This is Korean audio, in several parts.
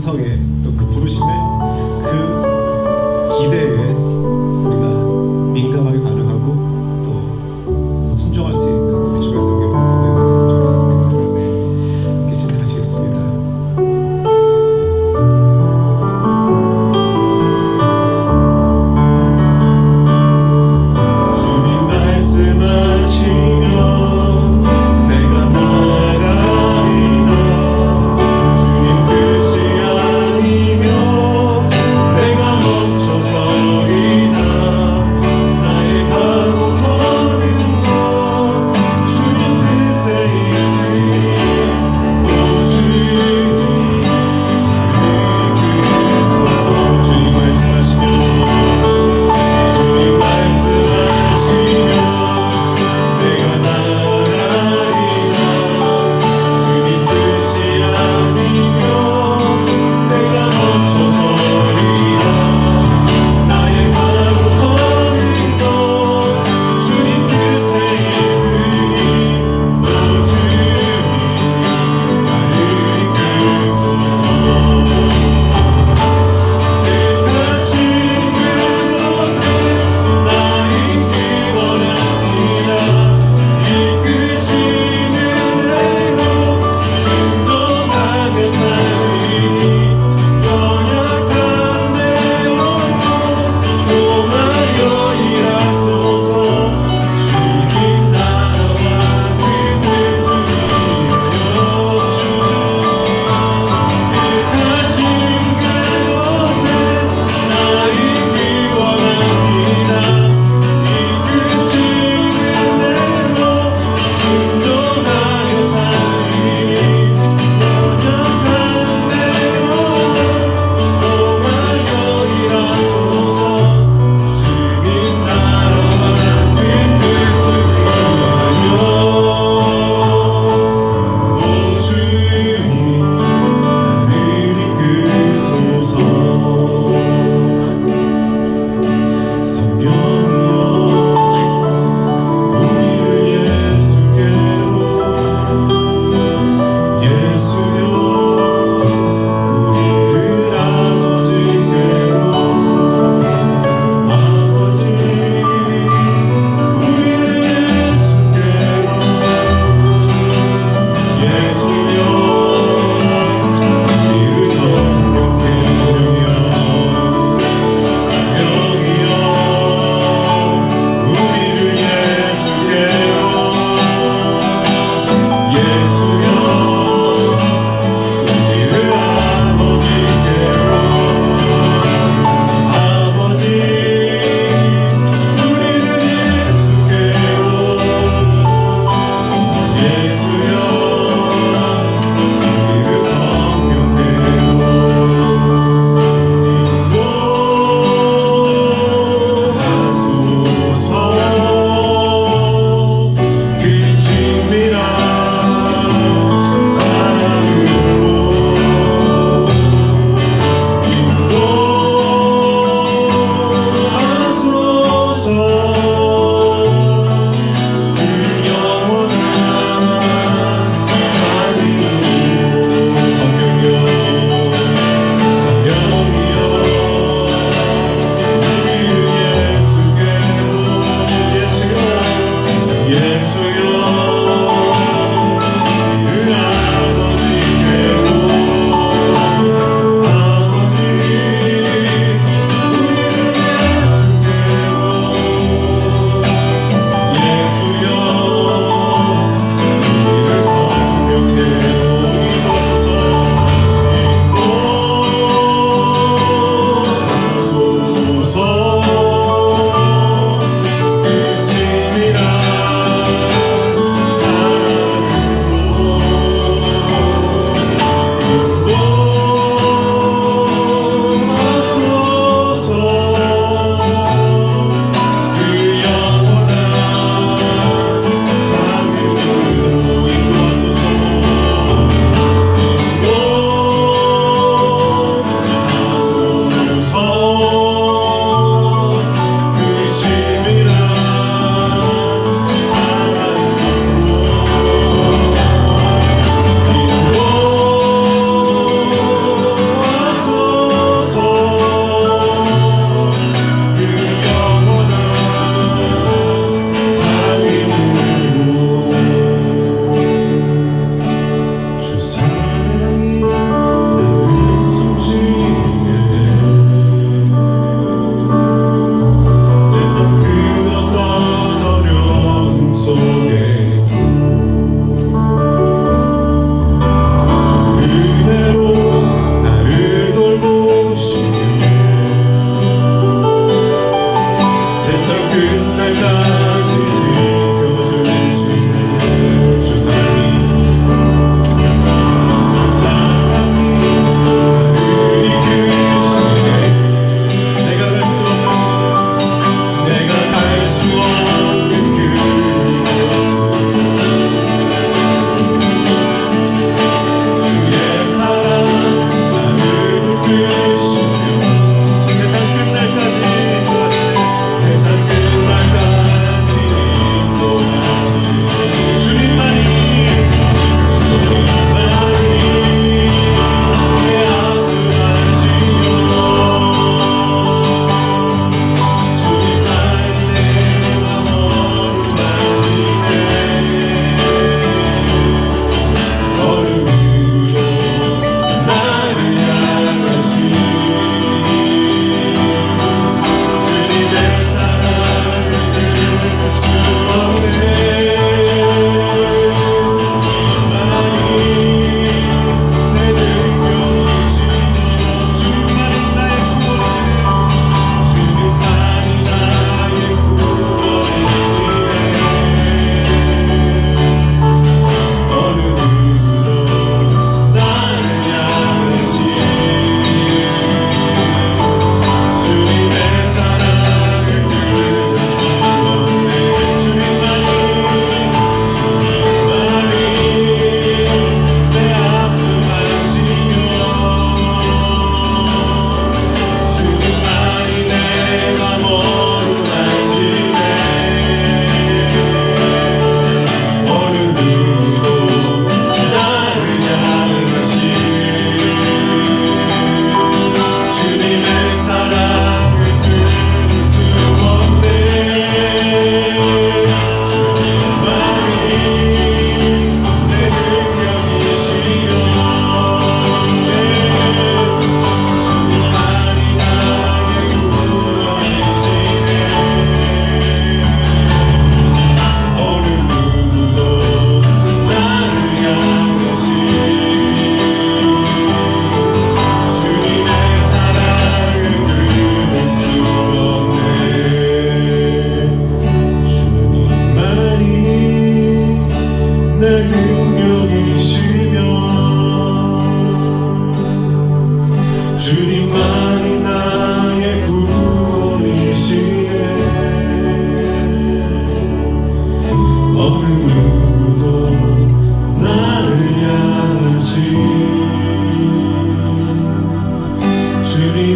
음성에 또 그 부르심에 그 기대에 우리가 민감하게 반응하고 또 순종할 수 있는 우리 주변 속에 모든 성도님들 됐으면 좋겠습니다. 함께 진행하시겠습니다. 주님 말씀하시면 내가 나아가리다. 주님 뜻이 아니면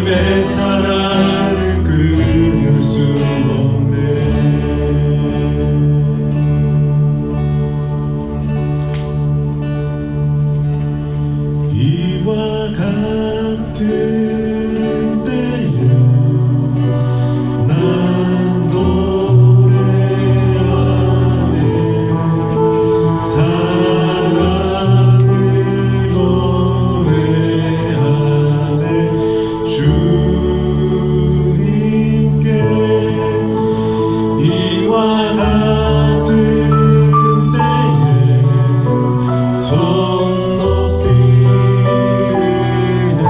주님의 사랑을 끊을 수 없네. 이와 같은 때에 난 노래하네. 사랑을 노래하네. 주님께 이와 같은 때에 손 높이 드네.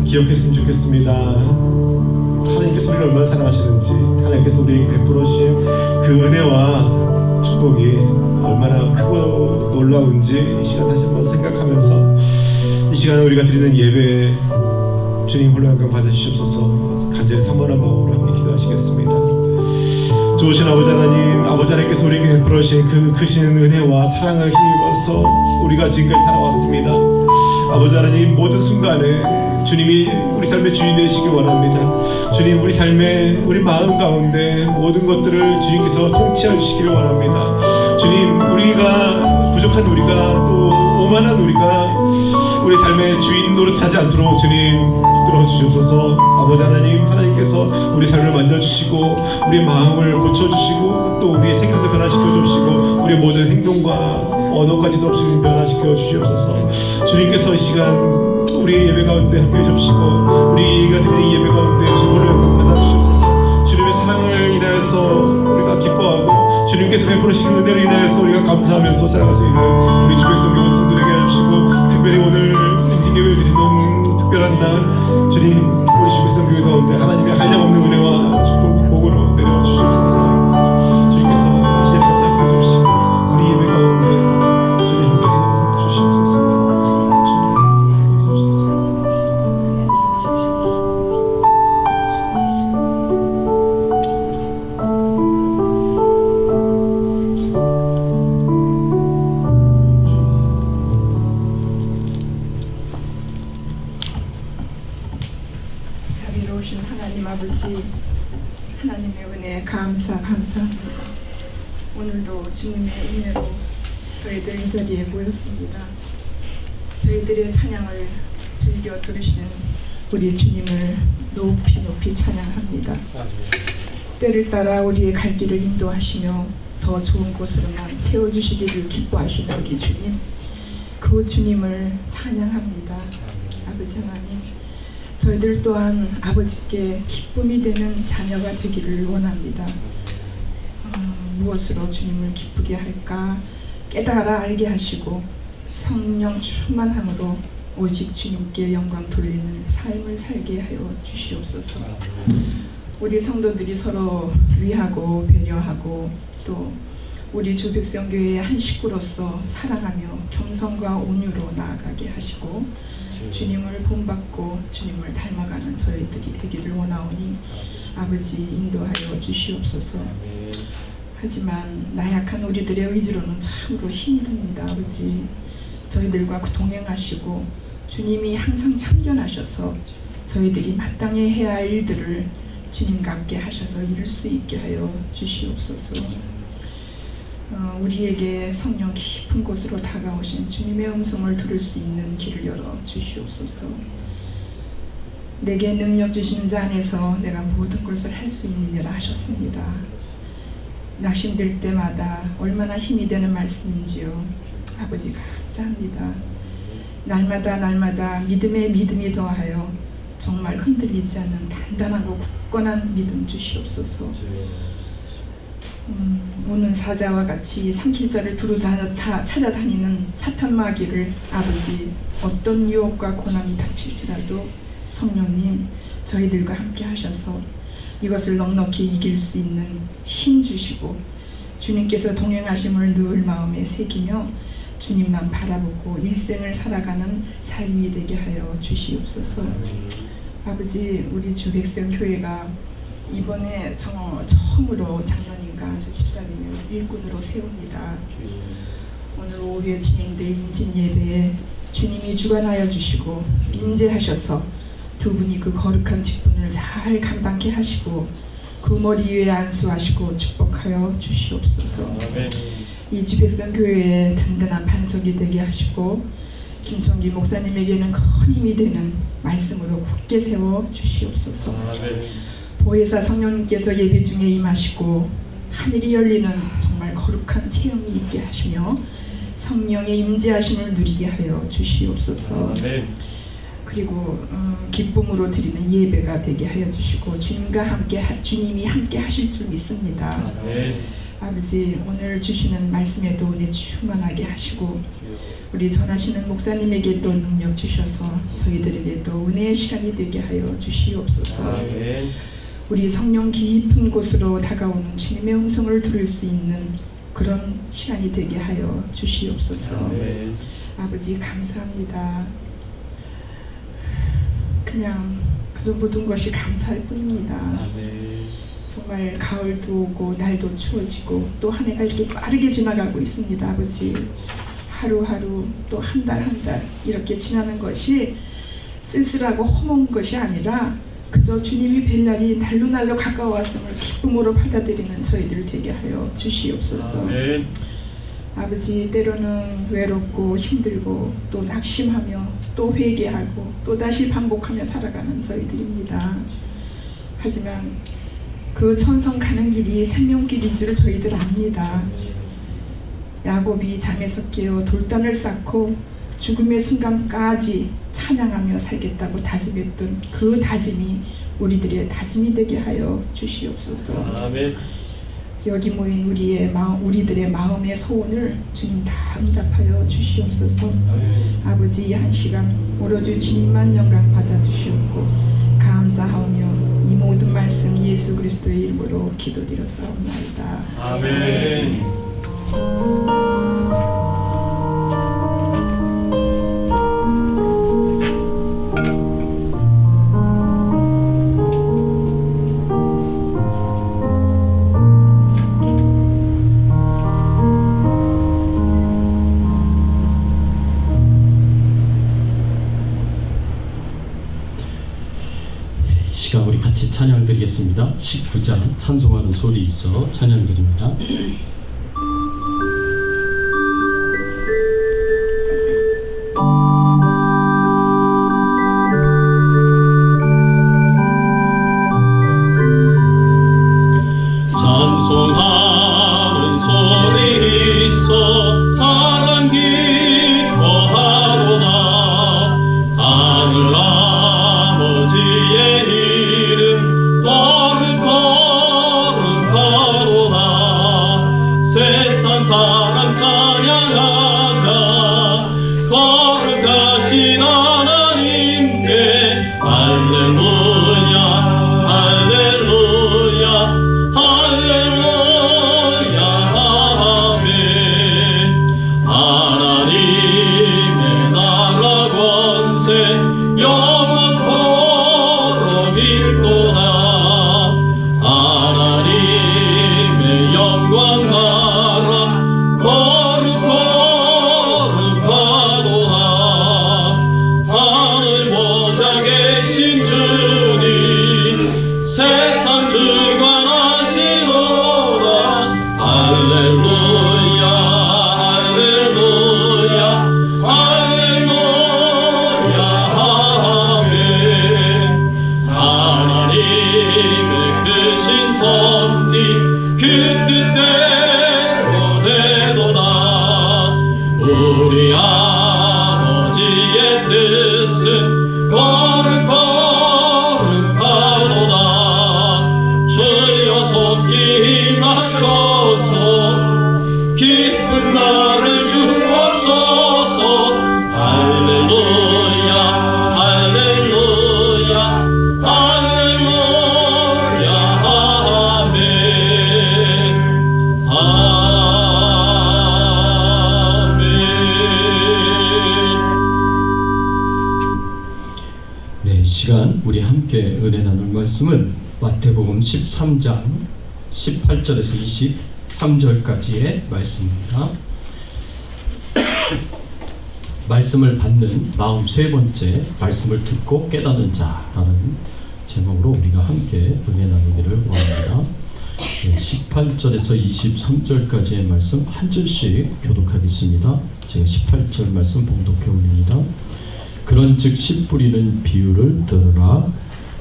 기억했으면 좋겠습니다. 하나님께서 우리를 얼마나 사랑하시는지, 하나님께서 우리에게 베풀어 주신 그 은혜와 축복이 얼마나 크고 놀라운지 이 시간 다시 한번 생각하면서 이 시간 우리가 드리는 예배 주님 홀로 영광 받아주시옵소서. 간절히 사모하는 마음으로 함께 기도하시겠습니다. 좋으신 아버지 하나님, 아버지 하나님께서 우리에게 베풀어 주신 그 크신 은혜와 사랑을 힘입어서 우리가 지금까지 살아왔습니다. 아버지 하나님, 모든 순간에 주님이 우리 삶의 주인 되시기 원합니다. 주님, 우리 삶의 우리 마음 가운데 모든 것들을 주님께서 통치해 주시기를 원합니다. 주님, 우리가 부족한 우리가 또 오만한 우리가 우리 삶의 주인 노릇하지 않도록 주님 붙들어 주시옵소서. 아버지 하나님, 하나님께서 우리 삶을 만져주시고 우리 마음을 고쳐주시고 또 우리의 생각을 변화시켜 주시고 우리의 모든 행동과 언어까지도 없이 변화시켜 주시옵소서. 주님께서 이 시간 우리 예배 가운데 함께 해주시고 우리가 드리는 예배 가운데 주님을 영광 받아주시옵소서. 주님의 사랑을 인하여서 우리가 기뻐하고 주님께서 베풀으신 은혜를 인하여서 우리가 감사하면서 살아갈 수 있는 우리 주 백성 교회 성도되게 해주시고, 특별히 오늘 행진 예배를 드리는 특별한 날 주님, 우리 주 백성 교회 가운데 하나님의 한량없는 은혜와 축복 복으로 내려 주시옵소서. 주님께서 이 시간 함께 해주시고 우리 예배 가운데 주님 함께 해주시옵소서. 자비로우신 하나님 아버지, 하나님의 은혜에 감사합니다. 오늘도 주님의 은혜로 저희들 이 자리에 모였습니다. 저희들의 찬양을 즐겨 들으시는 우리 주님을 높이 찬양합니다. 때를 따라 우리의 갈 길을 인도하시며 더 좋은 곳으로만 채워주시기를 기뻐하시는 우리 주님, 그 주님을 찬양합니다. 아버지 하나님, 저희들 또한 아버지께 기쁨이 되는 자녀가 되기를 원합니다. 무엇으로 주님을 기쁘게 할까 깨달아 알게 하시고 성령 충만함으로 오직 주님께 영광 돌리는 삶을 살게 하여 주시옵소서. 우리 성도들이 서로 위하고 배려하고 또 우리 주 백성교회의 한 식구로서 사랑하며 겸손과 온유로 나아가게 하시고 주님을 본받고 주님을 닮아가는 저희들이 되기를 원하오니 아버지 인도하여 주시옵소서. 하지만 나약한 우리들의 의지로는 참으로 힘이 듭니다. 아버지, 저희들과 동행하시고 주님이 항상 참견하셔서 저희들이 마땅히 해야 할 일들을 주님과 함께 하셔서 이룰 수 있게 하여 주시옵소서. 우리에게 성령 깊은 곳으로 다가오신 주님의 음성을 들을 수 있는 길을 열어 주시옵소서. 내게 능력 주시는 자 안에서 내가 모든 것을 할 수 있느니라 하셨습니다. 낙심될 때마다 얼마나 힘이 되는 말씀인지요. 아버지 감사합니다. 날마다 믿음에 믿음이 더하여 정말 흔들리지 않는 단단하고 굳건한 믿음 주시옵소서. 오는 사자와 같이 삼킬자를 두루 찾아다니는 사탄 마귀를 아버지 어떤 유혹과 고난이 닥칠지라도 성령님 저희들과 함께 하셔서 이것을 넉넉히 이길 수 있는 힘 주시고 주님께서 동행하심을 늘 마음에 새기며 주님만 바라보고 일생을 살아가는 삶이 되게 하여 주시옵소서. 아버지, 우리 주 백성 교회가 이번에 처음으로 작년인가 안수 집사님을 일꾼으로 세웁니다. 오늘 오후에 진행될 임진 예배에 주님이 주관하여 주시고 임재하셔서 두 분이 그 거룩한 직분을 잘 감당케 하시고 그 머리 위에 안수하시고 축복하여 주시옵소서. 이 주 백성 교회의 든든한 반석이 되게 하시고 김성기 목사님에게는 큰 힘이 되는 말씀으로 굳게 세워 주시옵소서. 보혜사 성령님께서 예배 중에 임하시고 하늘이 열리는 정말 거룩한 체험이 있게 하시며 성령의 임재하심을 누리게 하여 주시옵소서. 그리고 기쁨으로 드리는 예배가 되게 하여 주시고 주님과 함께 주님이 함께 하실 줄 믿습니다. 아버지 오늘 주시는 말씀에도 은혜 충만하게 하시고 우리 전하시는 목사님에게 또 능력 주셔서 저희들에게 또 은혜의 시간이 되게 하여 주시옵소서. 아멘. 우리 성령 깊은 곳으로 다가오는 주님의 음성을 들을 수 있는 그런 시간이 되게 하여 주시옵소서. 아멘. 아버지 감사합니다. 그냥 그저 모든 것이 감사할 뿐입니다. 아멘. 정말 가을도 오고 날도 추워지고 또 한 해가 이렇게 빠르게 지나가고 있습니다. 아버지 하루하루 또 한 달 한 달 이렇게 지나는 것이 쓸쓸하고 허문 것이 아니라 그저 주님이 뵐 날이 날로 가까워왔음을 기쁨으로 받아들이는 저희들 되게 하여 주시옵소서. 아멘. 아버지 때로는 외롭고 힘들고 또 낙심하며 또 회개하고 또 다시 반복하며 살아가는 저희들입니다. 하지만 그 천성 가는 길이 생명길인 줄 저희들 압니다. 야곱이 잠에서 깨어 돌단을 쌓고 죽음의 순간까지 찬양하며 살겠다고 다짐했던 그 다짐이 우리들의 다짐이 되게 하여 주시옵소서. 아멘. 여기 모인 우리들의 마음의 소원을 주님 다 응답하여 주시옵소서. 아버지 이 한 시간 오로지 주님만 영광 받아 주시옵고 감사하오며 이 모든 말씀 예수 그리스도의 이름으로 기도드렸사옵나이다. 아멘. 시간 우리 같이 찬양 드리겠습니다. 19장 찬송하는 소리 있어 찬양 드립니다. 찬송하는 소리 있어 사랑 기뻐하도다. 하늘 아버지의 거룩거룩하도다. 세상 사람 찬양하자. 거룩하신 하나님께 할렐루야 할렐루야 할렐루야 아멘. 하나님의 나라 권세 영원토록 있도다. 하나님의 영광 나라 거룩거룩하도다. 하늘 보좌 계신 주님 세상 주관하시도다. 할렐루야 할렐루야 할렐루야 아멘. 하나님의 크신 섭리 그 뜻대로 되도다. 우리 아버지의 뜻은 거룩거룩하도다. 주여 속히 임하소서. 기쁜 나를 주옵소서. 할렐루야 할렐루야 할렐루야 아멘 아멘. 네, 이 시간 우리 함께 은혜 나눌 말씀은 마태복음 13장 18절에서 23절까지의 말씀입니다. 말씀을 받는 마음 세 번째, 말씀을 듣고 깨닫는 자라는 제목으로 우리가 함께 은혜 나누기를 원합니다. 18절에서 23절까지의 말씀 한 절씩 교독하겠습니다. 제가 18절 말씀 봉독해 올립니다. 그런즉 씨 뿌리는 비유를 들으라.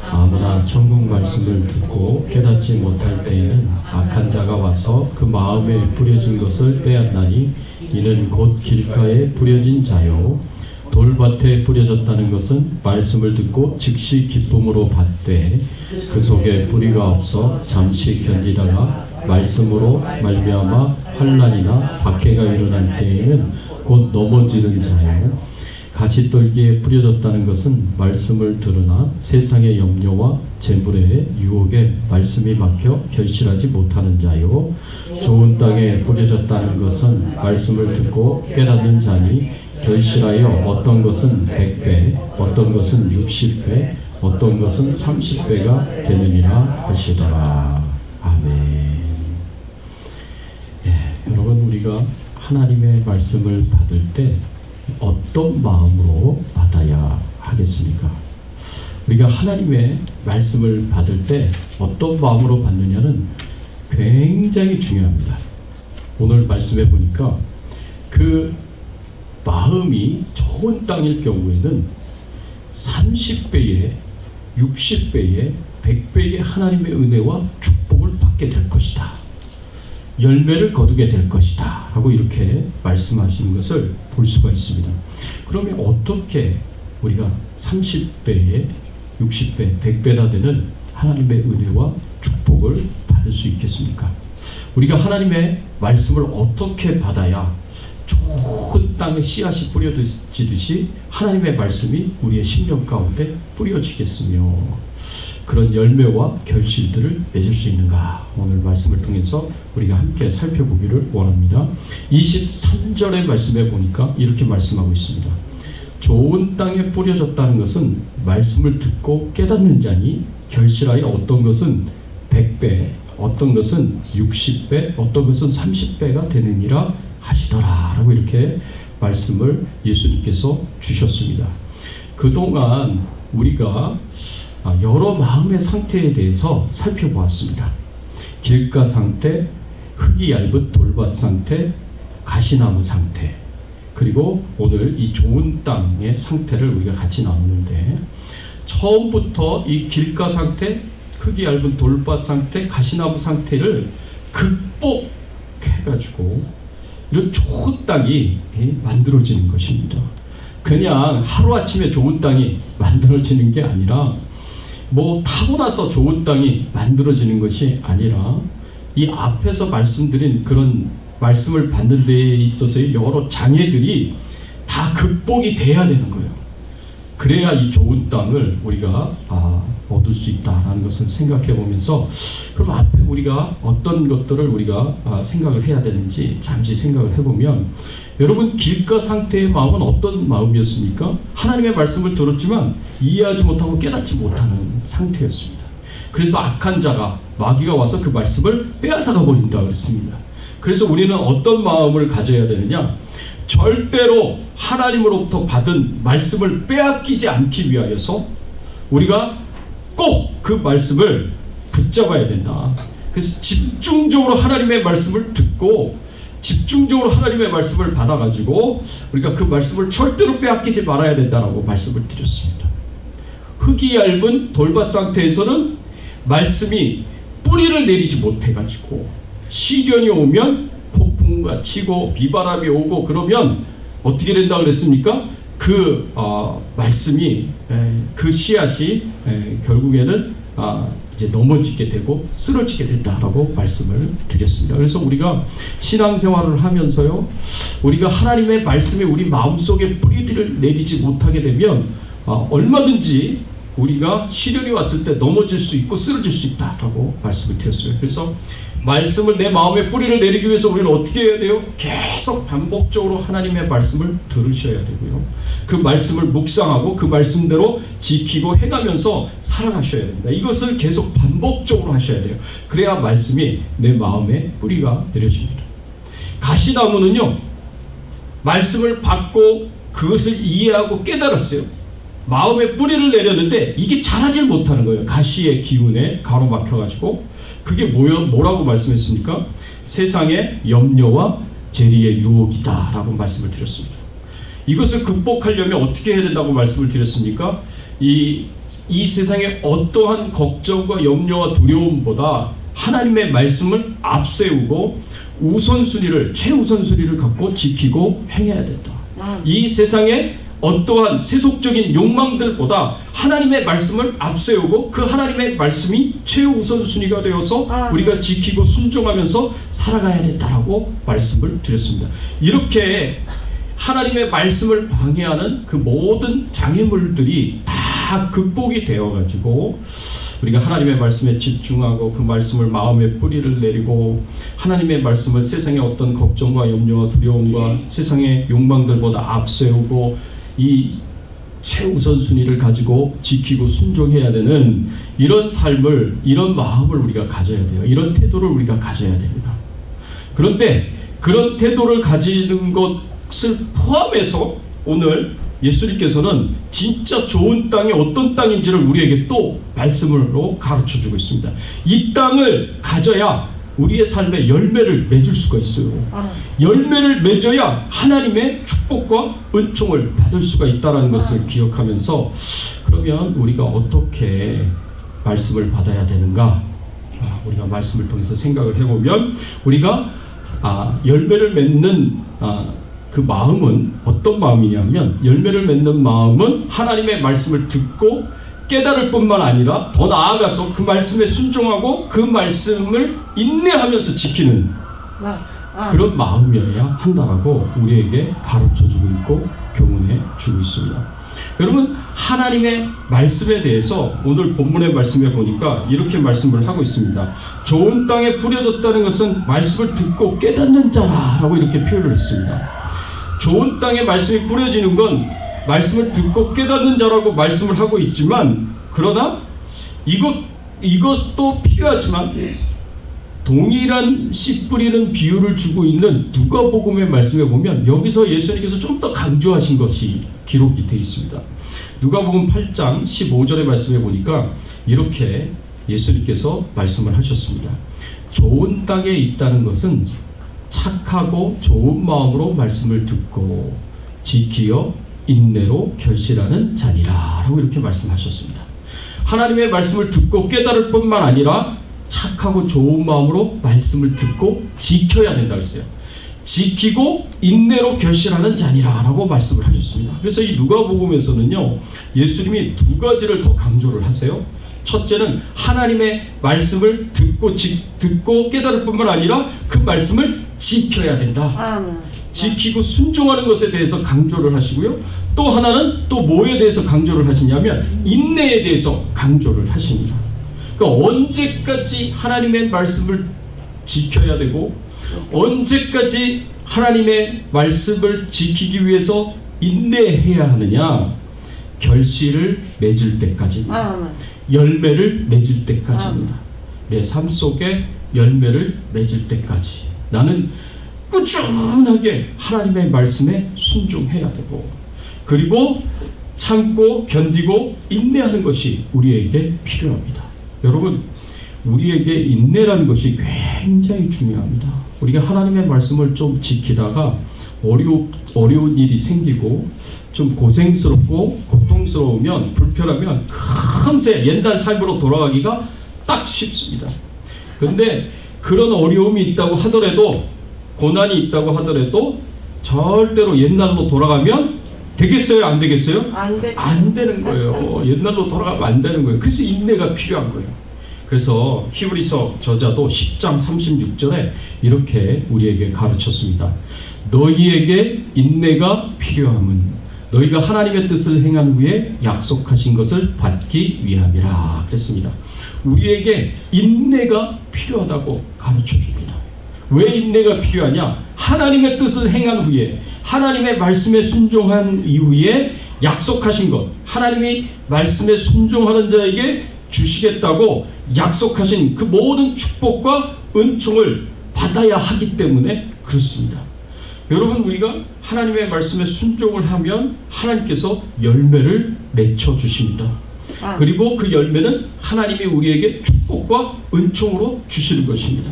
아무나 천국 말씀을 듣고 깨닫지 못할 때에는 악한 자가 와서 그 마음에 뿌려진 것을 빼앗나니 이는 곧 길가에 뿌려진 자요 돌밭에 뿌려졌다는 것은 말씀을 듣고 즉시 기쁨으로 받되 그 속에 뿌리가 없어 잠시 견디다가 말씀으로 말미암아 환난이나 박해가 일어날 때에는 곧 넘어지는 자요. 가시떨기에 뿌려졌다는 것은 말씀을 들으나 세상의 염려와 재물의 유혹에 말씀이 막혀 결실하지 못하는 자요. 좋은 땅에 뿌려졌다는 것은 말씀을 듣고 깨닫는 자니 결실하여 어떤 것은 100배, 어떤 것은 60배, 어떤 것은 30배가 되느니라 하시더라. 아멘. 예, 여러분, 우리가 하나님의 말씀을 받을 때 어떤 마음으로 받아야 하겠습니까? 우리가 하나님의 말씀을 받을 때 어떤 마음으로 받느냐는 굉장히 중요합니다. 오늘 말씀해 보니까 그 마음이 좋은 땅일 경우에는 30배에 60배에 100배의 하나님의 은혜와 축복을 받게 될 것이다. 열매를 거두게 될 것이다 하고 이렇게 말씀하시는 것을 볼 수가 있습니다. 그러면 어떻게 우리가 30배에 60배, 100배나 되는 하나님의 은혜와 축복을 받을 수 있겠습니까? 우리가 하나님의 말씀을 어떻게 받아야 좋은 땅에 씨앗이 뿌려지듯이 하나님의 말씀이 우리의 심령 가운데 뿌려지겠으며 그런 열매와 결실들을 맺을 수 있는가, 오늘 말씀을 통해서 우리가 함께 살펴보기를 원합니다. 23절의 말씀에 보니까 이렇게 말씀하고 있습니다. 좋은 땅에 뿌려졌다는 것은 말씀을 듣고 깨닫는 자니 결실하여 어떤 것은 100배, 어떤 것은 60배, 어떤 것은 30배가 되느니라 하시더라 라고 이렇게 말씀을 예수님께서 주셨습니다. 그동안 우리가 여러 마음의 상태에 대해서 살펴보았습니다. 길가 상태, 흙이 얇은 돌밭 상태, 가시나무 상태, 그리고 오늘 이 좋은 땅의 상태를 우리가 같이 나누는데, 처음부터 이 길가 상태, 흙이 얇은 돌밭 상태, 가시나무 상태를 극복해가지고 이런 좋은 땅이 만들어지는 것입니다. 그냥 하루아침에 좋은 땅이 만들어지는 게 아니라 타고나서 좋은 땅이 만들어지는 것이 아니라 이 앞에서 말씀드린 그런 말씀을 받는 데에 있어서의 여러 장애들이 다 극복이 돼야 되는 거예요. 그래야 이 좋은 땅을 우리가 얻을 수 있다라는 것을 생각해 보면서, 그럼 앞에 우리가 어떤 것들을 우리가 생각을 해야 되는지 잠시 생각을 해보면, 여러분 길가 상태의 마음은 어떤 마음이었습니까? 하나님의 말씀을 들었지만 이해하지 못하고 깨닫지 못하는 상태였습니다. 그래서 악한 자가, 마귀가 와서 그 말씀을 빼앗아가 버린다 그랬습니다. 그래서 우리는 어떤 마음을 가져야 되느냐? 절대로 하나님으로부터 받은 말씀을 빼앗기지 않기 위하여서 우리가 꼭 그 말씀을 붙잡아야 된다. 그래서 집중적으로 하나님의 말씀을 듣고 집중적으로 하나님의 말씀을 받아가지고 우리가 그 말씀을 절대로 빼앗기지 말아야 된다라고 말씀을 드렸습니다. 흙이 얇은 돌밭 상태에서는 말씀이 뿌리를 내리지 못해가지고 시련이 오면 폭풍과 치고 비바람이 오고 그러면 어떻게 된다 그랬습니까? 그 말씀이, 그 씨앗이 결국에는 이제 넘어지게 되고 쓰러지게 된다라고 말씀을 드렸습니다. 그래서 우리가 신앙생활을 하면서요, 우리가 하나님의 말씀이 우리 마음속에 뿌리를 내리지 못하게 되면 얼마든지 우리가 시련이 왔을 때 넘어질 수 있고 쓰러질 수 있다라고 말씀을 드렸어요. 그래서 말씀을 내 마음에 뿌리를 내리기 위해서 우리는 어떻게 해야 돼요? 계속 반복적으로 하나님의 말씀을 들으셔야 되고요. 그 말씀을 묵상하고 그 말씀대로 지키고 행하면서 살아가셔야 됩니다. 이것을 계속 반복적으로 하셔야 돼요. 그래야 말씀이 내 마음에 뿌리가 내려집니다. 가시나무는요, 말씀을 받고 그것을 이해하고 깨달았어요. 마음에 뿌리를 내렸는데 이게 자라질 못하는 거예요. 가시의 기운에 가로막혀가지고. 그게 뭐라고 말씀했습니까? 세상의 염려와 재리의 유혹이다 라고 말씀을 드렸습니다. 이것을 극복하려면 어떻게 해야 된다고 말씀을 드렸습니까? 이 세상의 어떠한 걱정과 염려와 두려움보다 하나님의 말씀을 앞세우고 우선순위를, 최우선순위를 갖고 지키고 행해야 된다. 이 세상에 어떠한 세속적인 욕망들보다 하나님의 말씀을 앞세우고 그 하나님의 말씀이 최우선순위가 되어서 우리가 지키고 순종하면서 살아가야 된다라고 말씀을 드렸습니다. 이렇게 하나님의 말씀을 방해하는 그 모든 장애물들이 다 극복이 되어가지고 우리가 하나님의 말씀에 집중하고 그 말씀을 마음에 뿌리를 내리고 하나님의 말씀을 세상의 어떤 걱정과 염려와 두려움과 세상의 욕망들보다 앞세우고 이 최우선순위를 가지고 지키고 순종해야 되는 이런 삶을, 이런 마음을 우리가 가져야 돼요. 이런 태도를 우리가 가져야 됩니다. 그런데 그런 태도를 가지는 것을 포함해서 오늘 예수님께서는 진짜 좋은 땅이 어떤 땅인지를 우리에게 또 말씀으로 가르쳐주고 있습니다. 이 땅을 가져야 우리의 삶에 열매를 맺을 수가 있어요. 열매를 맺어야 하나님의 축복과 은총을 받을 수가 있다는 것을 기억하면서 그러면 우리가 어떻게 말씀을 받아야 되는가? 우리가 말씀을 통해서 생각을 해보면 우리가 열매를 맺는 그 마음은 어떤 마음이냐면 열매를 맺는 마음은 하나님의 말씀을 듣고 깨달을 뿐만 아니라 더 나아가서 그 말씀에 순종하고 그 말씀을 인내하면서 지키는 그런 마음이어야 한다라고 우리에게 가르쳐주고 있고 교훈해 주고 있습니다. 여러분, 하나님의 말씀에 대해서 오늘 본문의 말씀에 보니까 이렇게 말씀을 하고 있습니다. 좋은 땅에 뿌려졌다는 것은 말씀을 듣고 깨닫는 자라고 이렇게 표현을 했습니다. 좋은 땅에 말씀이 뿌려지는 건 말씀을 듣고 깨닫는 자라고 말씀을 하고 있지만, 그러나 이것도 필요하지만 동일한 씨 뿌리는 비유를 주고 있는 누가복음의 말씀에 보면 여기서 예수님께서 좀 더 강조하신 것이 기록이 되어 있습니다. 누가복음 8장 15절의 말씀에 보니까 이렇게 예수님께서 말씀을 하셨습니다. 좋은 땅에 있다는 것은 착하고 좋은 마음으로 말씀을 듣고 지키어 인내로 결실하는 자니라 라고 이렇게 말씀하셨습니다. 하나님의 말씀을 듣고 깨달을 뿐만 아니라 착하고 좋은 마음으로 말씀을 듣고 지켜야 된다 그랬어요. 지키고 인내로 결실하는 자니라 라고 말씀을 하셨습니다. 그래서 이 누가복음에서는요, 예수님이 두 가지를 더 강조를 하세요. 첫째는 하나님의 말씀을 듣고 깨달을 뿐만 아니라 그 말씀을 지켜야 된다. 지키고 순종하는 것에 대해서 강조를 하시고요. 또 하나는 또 뭐에 대해서 강조를 하시냐면 인내에 대해서 강조를 하십니다. 그러니까 언제까지 하나님의 말씀을 지켜야 되고 언제까지 하나님의 말씀을 지키기 위해서 인내해야 하느냐? 결실을 맺을 때까지입니다. 열매를 맺을 때까지입니다. 내 삶 속에 열매를 맺을 때까지 나는 꾸준하게 하나님의 말씀에 순종해야 되고, 그리고 참고 견디고 인내하는 것이 우리에게 필요합니다. 여러분, 우리에게 인내라는 것이 굉장히 중요합니다. 우리가 하나님의 말씀을 좀 지키다가 어려운 일이 생기고 좀 고생스럽고 고통스러우면 불편하면 금세 옛날 삶으로 돌아가기가 딱 쉽습니다. 근데 그런 어려움이 있다고 하더라도, 고난이 있다고 하더라도 절대로 옛날로 돌아가면 되겠어요? 안 되겠어요? 안 되는 거예요. 옛날로 돌아가면 안 되는 거예요. 그래서 인내가 필요한 거예요. 그래서 히브리서 저자도 10장 36절에 이렇게 우리에게 가르쳤습니다. 너희에게 인내가 필요함은 너희가 하나님의 뜻을 행한 후에 약속하신 것을 받기 위함이라 그랬습니다. 우리에게 인내가 필요하다고 가르쳐줍니다. 왜 인내가 필요하냐? 하나님의 뜻을 행한 후에, 하나님의 말씀에 순종한 이후에 약속하신 것, 하나님이 말씀에 순종하는 자에게 주시겠다고 약속하신 그 모든 축복과 은총을 받아야 하기 때문에 그렇습니다. 여러분, 우리가 하나님의 말씀에 순종을 하면 하나님께서 열매를 맺혀 주십니다. 그리고 그 열매는 하나님이 우리에게 축복과 은총으로 주시는 것입니다.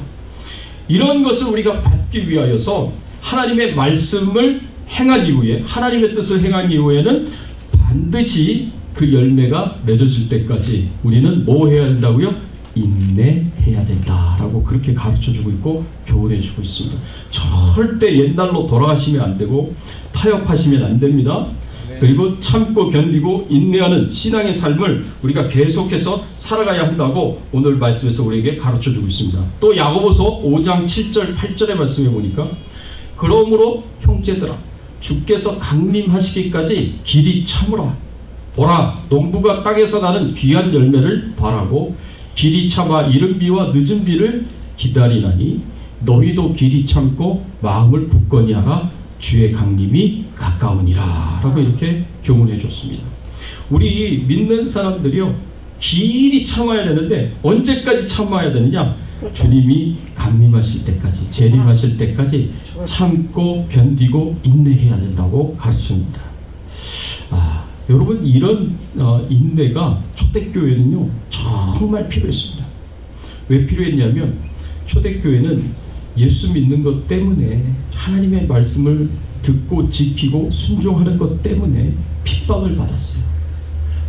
이런 것을 우리가 받기 위하여서 하나님의 말씀을 행한 이후에, 하나님의 뜻을 행한 이후에는 반드시 그 열매가 맺어질 때까지 우리는 뭐 해야 된다고요? 인내해야 된다라고 그렇게 가르쳐주고 있고 교훈해주고 있습니다. 절대 옛날로 돌아가시면 안 되고 타협하시면 안 됩니다. 그리고 참고 견디고 인내하는 신앙의 삶을 우리가 계속해서 살아가야 한다고 오늘 말씀에서 우리에게 가르쳐주고 있습니다. 또 야고보서 5장 7절 8절의 말씀에 보니까 그러므로 형제들아 주께서 강림하시기까지 길이 참으라. 보라 농부가 땅에서 나는 귀한 열매를 바라고 길이 참아 이른 비와 늦은 비를 기다리나니 너희도 길이 참고 마음을 굳건히 하라. 주의 강림이 가까우니라 라고 이렇게 교훈해 줬습니다. 우리 믿는 사람들이요 길이 참아야 되는데 언제까지 참아야 되느냐? 주님이 강림하실 때까지, 재림하실 때까지 참고 견디고 인내해야 된다고 가르칩니다. 여러분 이런 인내가 초대교회는요 정말 필요했습니다. 왜 필요했냐면 초대교회는 예수 믿는 것 때문에 하나님의 말씀을 듣고 지키고 순종하는 것 때문에 핍박을 받았어요.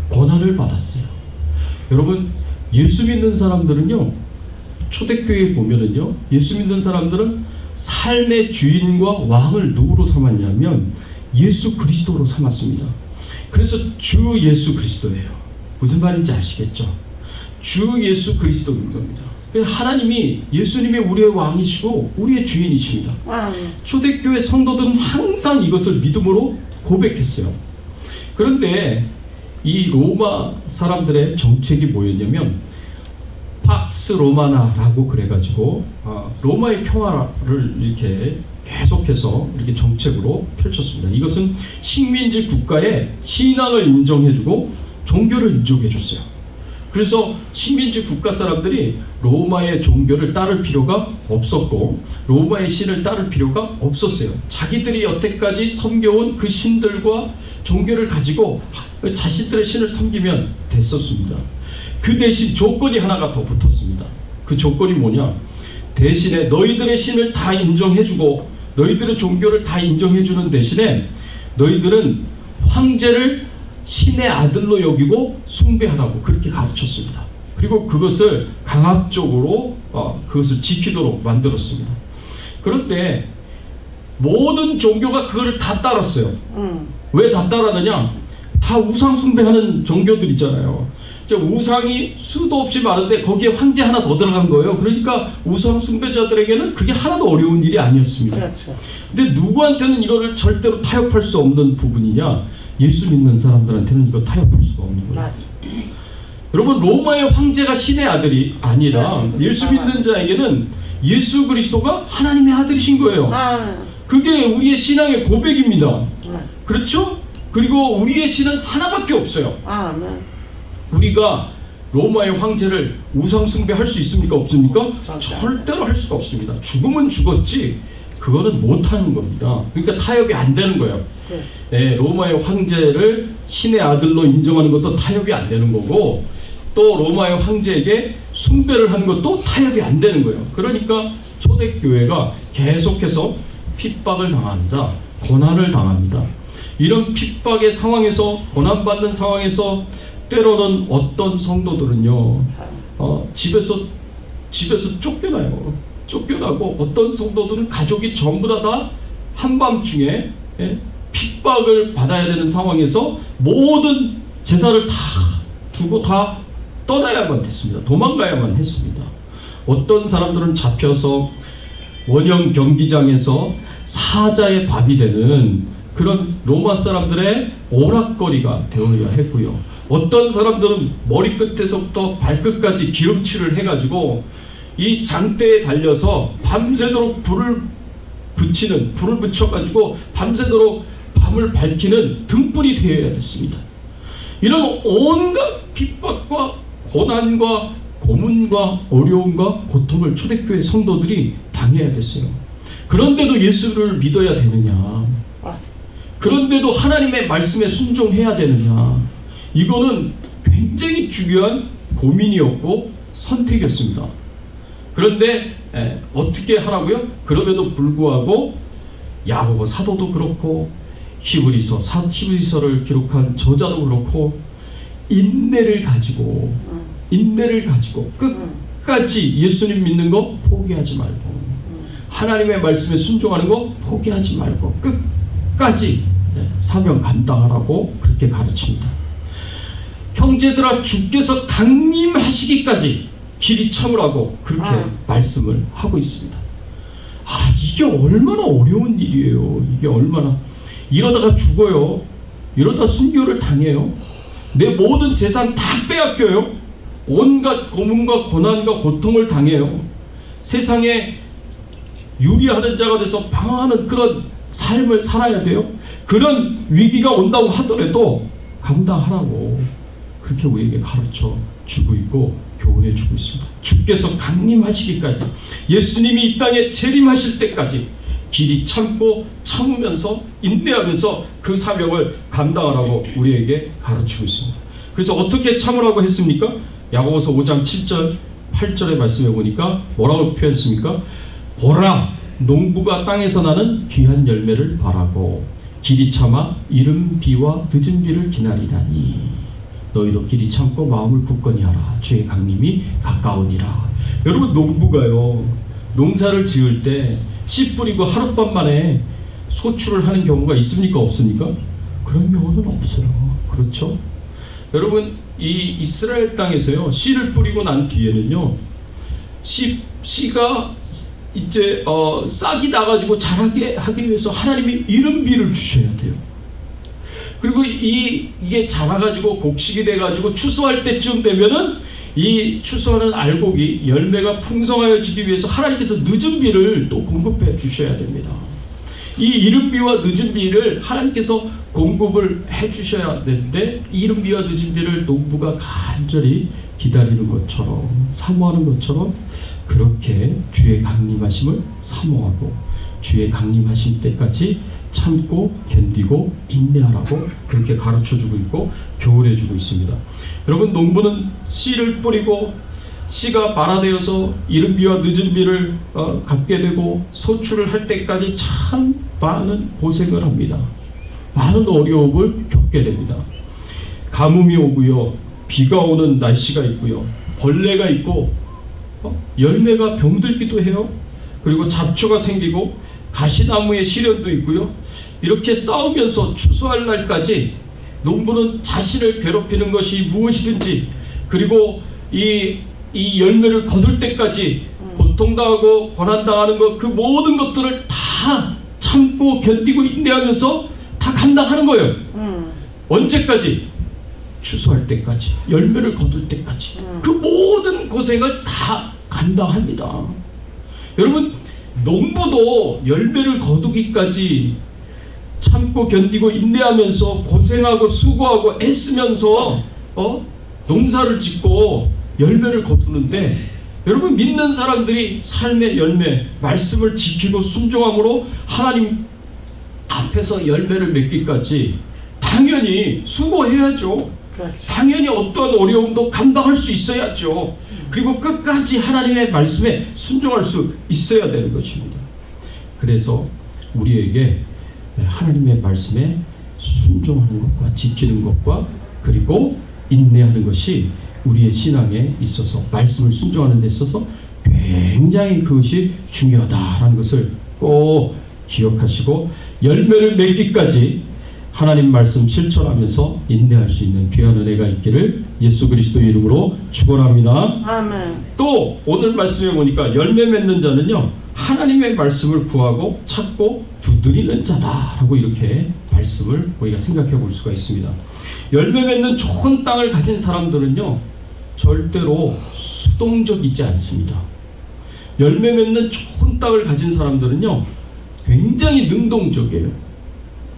고난을 받았어요. 여러분 예수 믿는 사람들은요 초대교회에 보면은요 예수 믿는 사람들은 삶의 주인과 왕을 누구로 삼았냐면 예수 그리스도로 삼았습니다. 그래서 주 예수 그리스도예요. 무슨 말인지 아시겠죠? 주 예수 그리스도인 겁니다. 하나님이 예수님이 우리의 왕이시고 우리의 주인이십니다. 초대교회 성도들은 항상 이것을 믿음으로 고백했어요. 그런데 이 로마 사람들의 정책이 뭐였냐면 팍스 로마나라고 그래가지고 로마의 평화를 이렇게 계속해서 이렇게 정책으로 펼쳤습니다. 이것은 식민지 국가의 신앙을 인정해주고 종교를 인정해줬어요. 그래서 식민지 국가 사람들이 로마의 종교를 따를 필요가 없었고 로마의 신을 따를 필요가 없었어요. 자기들이 여태까지 섬겨온 그 신들과 종교를 가지고 자신들의 신을 섬기면 됐었습니다. 그 대신 조건이 하나가 더 붙었습니다. 그 조건이 뭐냐? 대신에 너희들의 신을 다 인정해주고 너희들의 종교를 다 인정해주는 대신에 너희들은 황제를 신의 아들로 여기고 숭배하라고 그렇게 가르쳤습니다. 그리고 그것을 강압적으로 그것을 지키도록 만들었습니다. 그런데 모든 종교가 그걸 다 따랐어요. 왜 다 따랐느냐? 다 우상 숭배하는 종교들이잖아요. 우상이 수도 없이 많은데 거기에 황제 하나 더 들어간 거예요. 그러니까 우상 숭배자들에게는 그게 하나도 어려운 일이 아니었습니다. 그렇죠. 근데 누구한테는 이거를 절대로 타협할 수 없는 부분이냐? 예수 믿는 사람들한테는 이거 타협할 수가 없는 거예요. 맞아. 여러분 로마의 황제가 신의 아들이 아니라 맞아. 예수 믿는 자에게는 예수 그리스도가 하나님의 아들이신 거예요. 그게 우리의 신앙의 고백입니다. 그렇죠? 그리고 우리의 신은 하나밖에 없어요. 우리가 로마의 황제를 우상 숭배할 수 있습니까? 없습니까? 절대로 할 수가 없습니다. 죽으면 죽었지 그거는 못하는 겁니다. 그러니까 타협이 안 되는 거예요. 네, 로마의 황제를 신의 아들로 인정하는 것도 타협이 안 되는 거고 또 로마의 황제에게 숭배를 하는 것도 타협이 안 되는 거예요. 그러니까 초대교회가 계속해서 핍박을 당합니다. 고난을 당합니다. 이런 핍박의 상황에서 고난받는 상황에서 때로는 어떤 성도들은요 집에서 쫓겨나요. 쫓겨나고 어떤 성도들은 가족이 전부 다 한밤중에 핍박을 받아야 되는 상황에서 모든 재산을 다 두고 다 떠나야만 했습니다. 도망가야만 했습니다. 어떤 사람들은 잡혀서 원형 경기장에서 사자의 밥이 되는 그런 로마 사람들의 오락거리가 되어야 했고요. 어떤 사람들은 머리끝에서부터 발끝까지 기름칠을 해가지고 이 장대에 달려서 밤새도록 불을 붙여가지고 밤새도록 밤을 밝히는 등불이 되어야 됐습니다. 이런 온갖 핍박과 고난과 고문과 어려움과 고통을 초대교회 성도들이 당해야 됐어요. 그런데도 예수를 믿어야 되느냐? 그런데도 하나님의 말씀에 순종해야 되느냐? 이거는 굉장히 중요한 고민이었고 선택이었습니다. 그런데 어떻게 하라고요? 그럼에도 불구하고 야고보 사도도 그렇고 히브리서를 기록한 저자도 그렇고 인내를 가지고 끝까지 예수님 믿는 거 포기하지 말고 하나님의 말씀에 순종하는 거 포기하지 말고 끝까지 사명 감당하라고 그렇게 가르칩니다. 형제들아 주께서 강림하시기까지 길이 참으라고 그렇게 말씀을 하고 있습니다. 이게 얼마나 어려운 일이에요. 이게 얼마나. 이러다가 죽어요. 이러다 순교를 당해요. 내 모든 재산 다 빼앗겨요. 온갖 고문과 고난과 고통을 당해요. 세상에 유리하는 자가 돼서 방황하는 그런 삶을 살아야 돼요. 그런 위기가 온다고 하더라도 감당하라고 그렇게 우리에게 가르쳐 주고 있고 교훈해 주고 있습니다. 주께서 강림하시기까지, 예수님이 이 땅에 재림하실 때까지 길이 참고 참으면서 인내하면서 그 사명을 감당하라고 우리에게 가르치고 있습니다. 그래서 어떻게 참으라고 했습니까? 야고보서 5장 7절 8절의 말씀에 보니까 뭐라고 표현했습니까? 보라, 농부가 땅에서 나는 귀한 열매를 바라고 길이 참아 이른 비와 늦은 비를 기다리다니 너희도 길이 참고 마음을 굳건히 하라. 주의 강림이 가까우니라. 여러분, 농부가요, 농사를 지을 때 씨 뿌리고 하룻밤 만에 소출을 하는 경우가 있습니까? 없습니까? 그런 경우는 없어요. 그렇죠? 여러분, 이 이스라엘 땅에서요, 씨를 뿌리고 난 뒤에는요, 씨가 이제 싹이 나가지고 자라게 하기 위해서 하나님이 이른 비를 주셔야 돼요. 그리고 이게 자라가지고 곡식이 돼가지고 추수할 때쯤 되면은 이 추수하는 알곡이 열매가 풍성하여지기 위해서 하나님께서 늦은 비를 또 공급해 주셔야 됩니다. 이 이른 비와 늦은 비를 하나님께서 공급을 해 주셔야 되는데, 이른 비와 늦은 비를 농부가 간절히 기다리는 것처럼, 사모하는 것처럼 그렇게 주의 강림하심을 사모하고 주의 강림하실 때까지 참고 견디고 인내하라고 그렇게 가르쳐주고 있고 교훈해주고 있습니다. 여러분, 농부는 씨를 뿌리고 씨가 발화되어서 이른 비와 늦은 비를 갖게 되고 소출을 할 때까지 참 많은 고생을 합니다. 많은 어려움을 겪게 됩니다. 가뭄이 오고요, 비가 오는 날씨가 있고요, 벌레가 있고 열매가 병들기도 해요. 그리고 잡초가 생기고 가시나무의 시련도 있고요. 이렇게 싸우면서 추수할 날까지 농부는 자신을 괴롭히는 것이 무엇이든지, 그리고 이 열매를 거둘 때까지 고통당하고 고난당하는 것, 그 모든 것들을 다 참고 견디고 인내하면서 다 감당하는 거예요. 언제까지? 추수할 때까지, 열매를 거둘 때까지 그 모든 고생을 다 감당합니다. 여러분, 농부도 열매를 거두기까지 참고 견디고 인내하면서 고생하고 수고하고 애쓰면서 농사를 짓고 열매를 거두는데, 여러분, 믿는 사람들이 삶의 열매, 말씀을 지키고 순종함으로 하나님 앞에서 열매를 맺기까지 당연히 수고해야죠. 당연히 어떠한 어려움도 감당할 수 있어야죠. 그리고 끝까지 하나님의 말씀에 순종할 수 있어야 되는 것입니다. 그래서 우리에게 하나님의 말씀에 순종하는 것과 지키는 것과 그리고 인내하는 것이 우리의 신앙에 있어서, 말씀을 순종하는 데 있어서 굉장히 그것이 중요하다라는 것을 꼭 기억하시고 열매를 맺기까지 하나님 말씀 실천하면서 인내할 수 있는 귀한 은혜가 있기를 예수 그리스도의 이름으로 축원합니다. 아멘. 또 오늘 말씀에 보니까 열매 맺는 자는요, 하나님의 말씀을 구하고 찾고 두드리는 자다라고 이렇게 말씀을 우리가 생각해 볼 수가 있습니다. 열매 맺는 좋은 땅을 가진 사람들은요, 절대로 수동적이지 않습니다. 열매 맺는 좋은 땅을 가진 사람들은요, 굉장히 능동적이에요.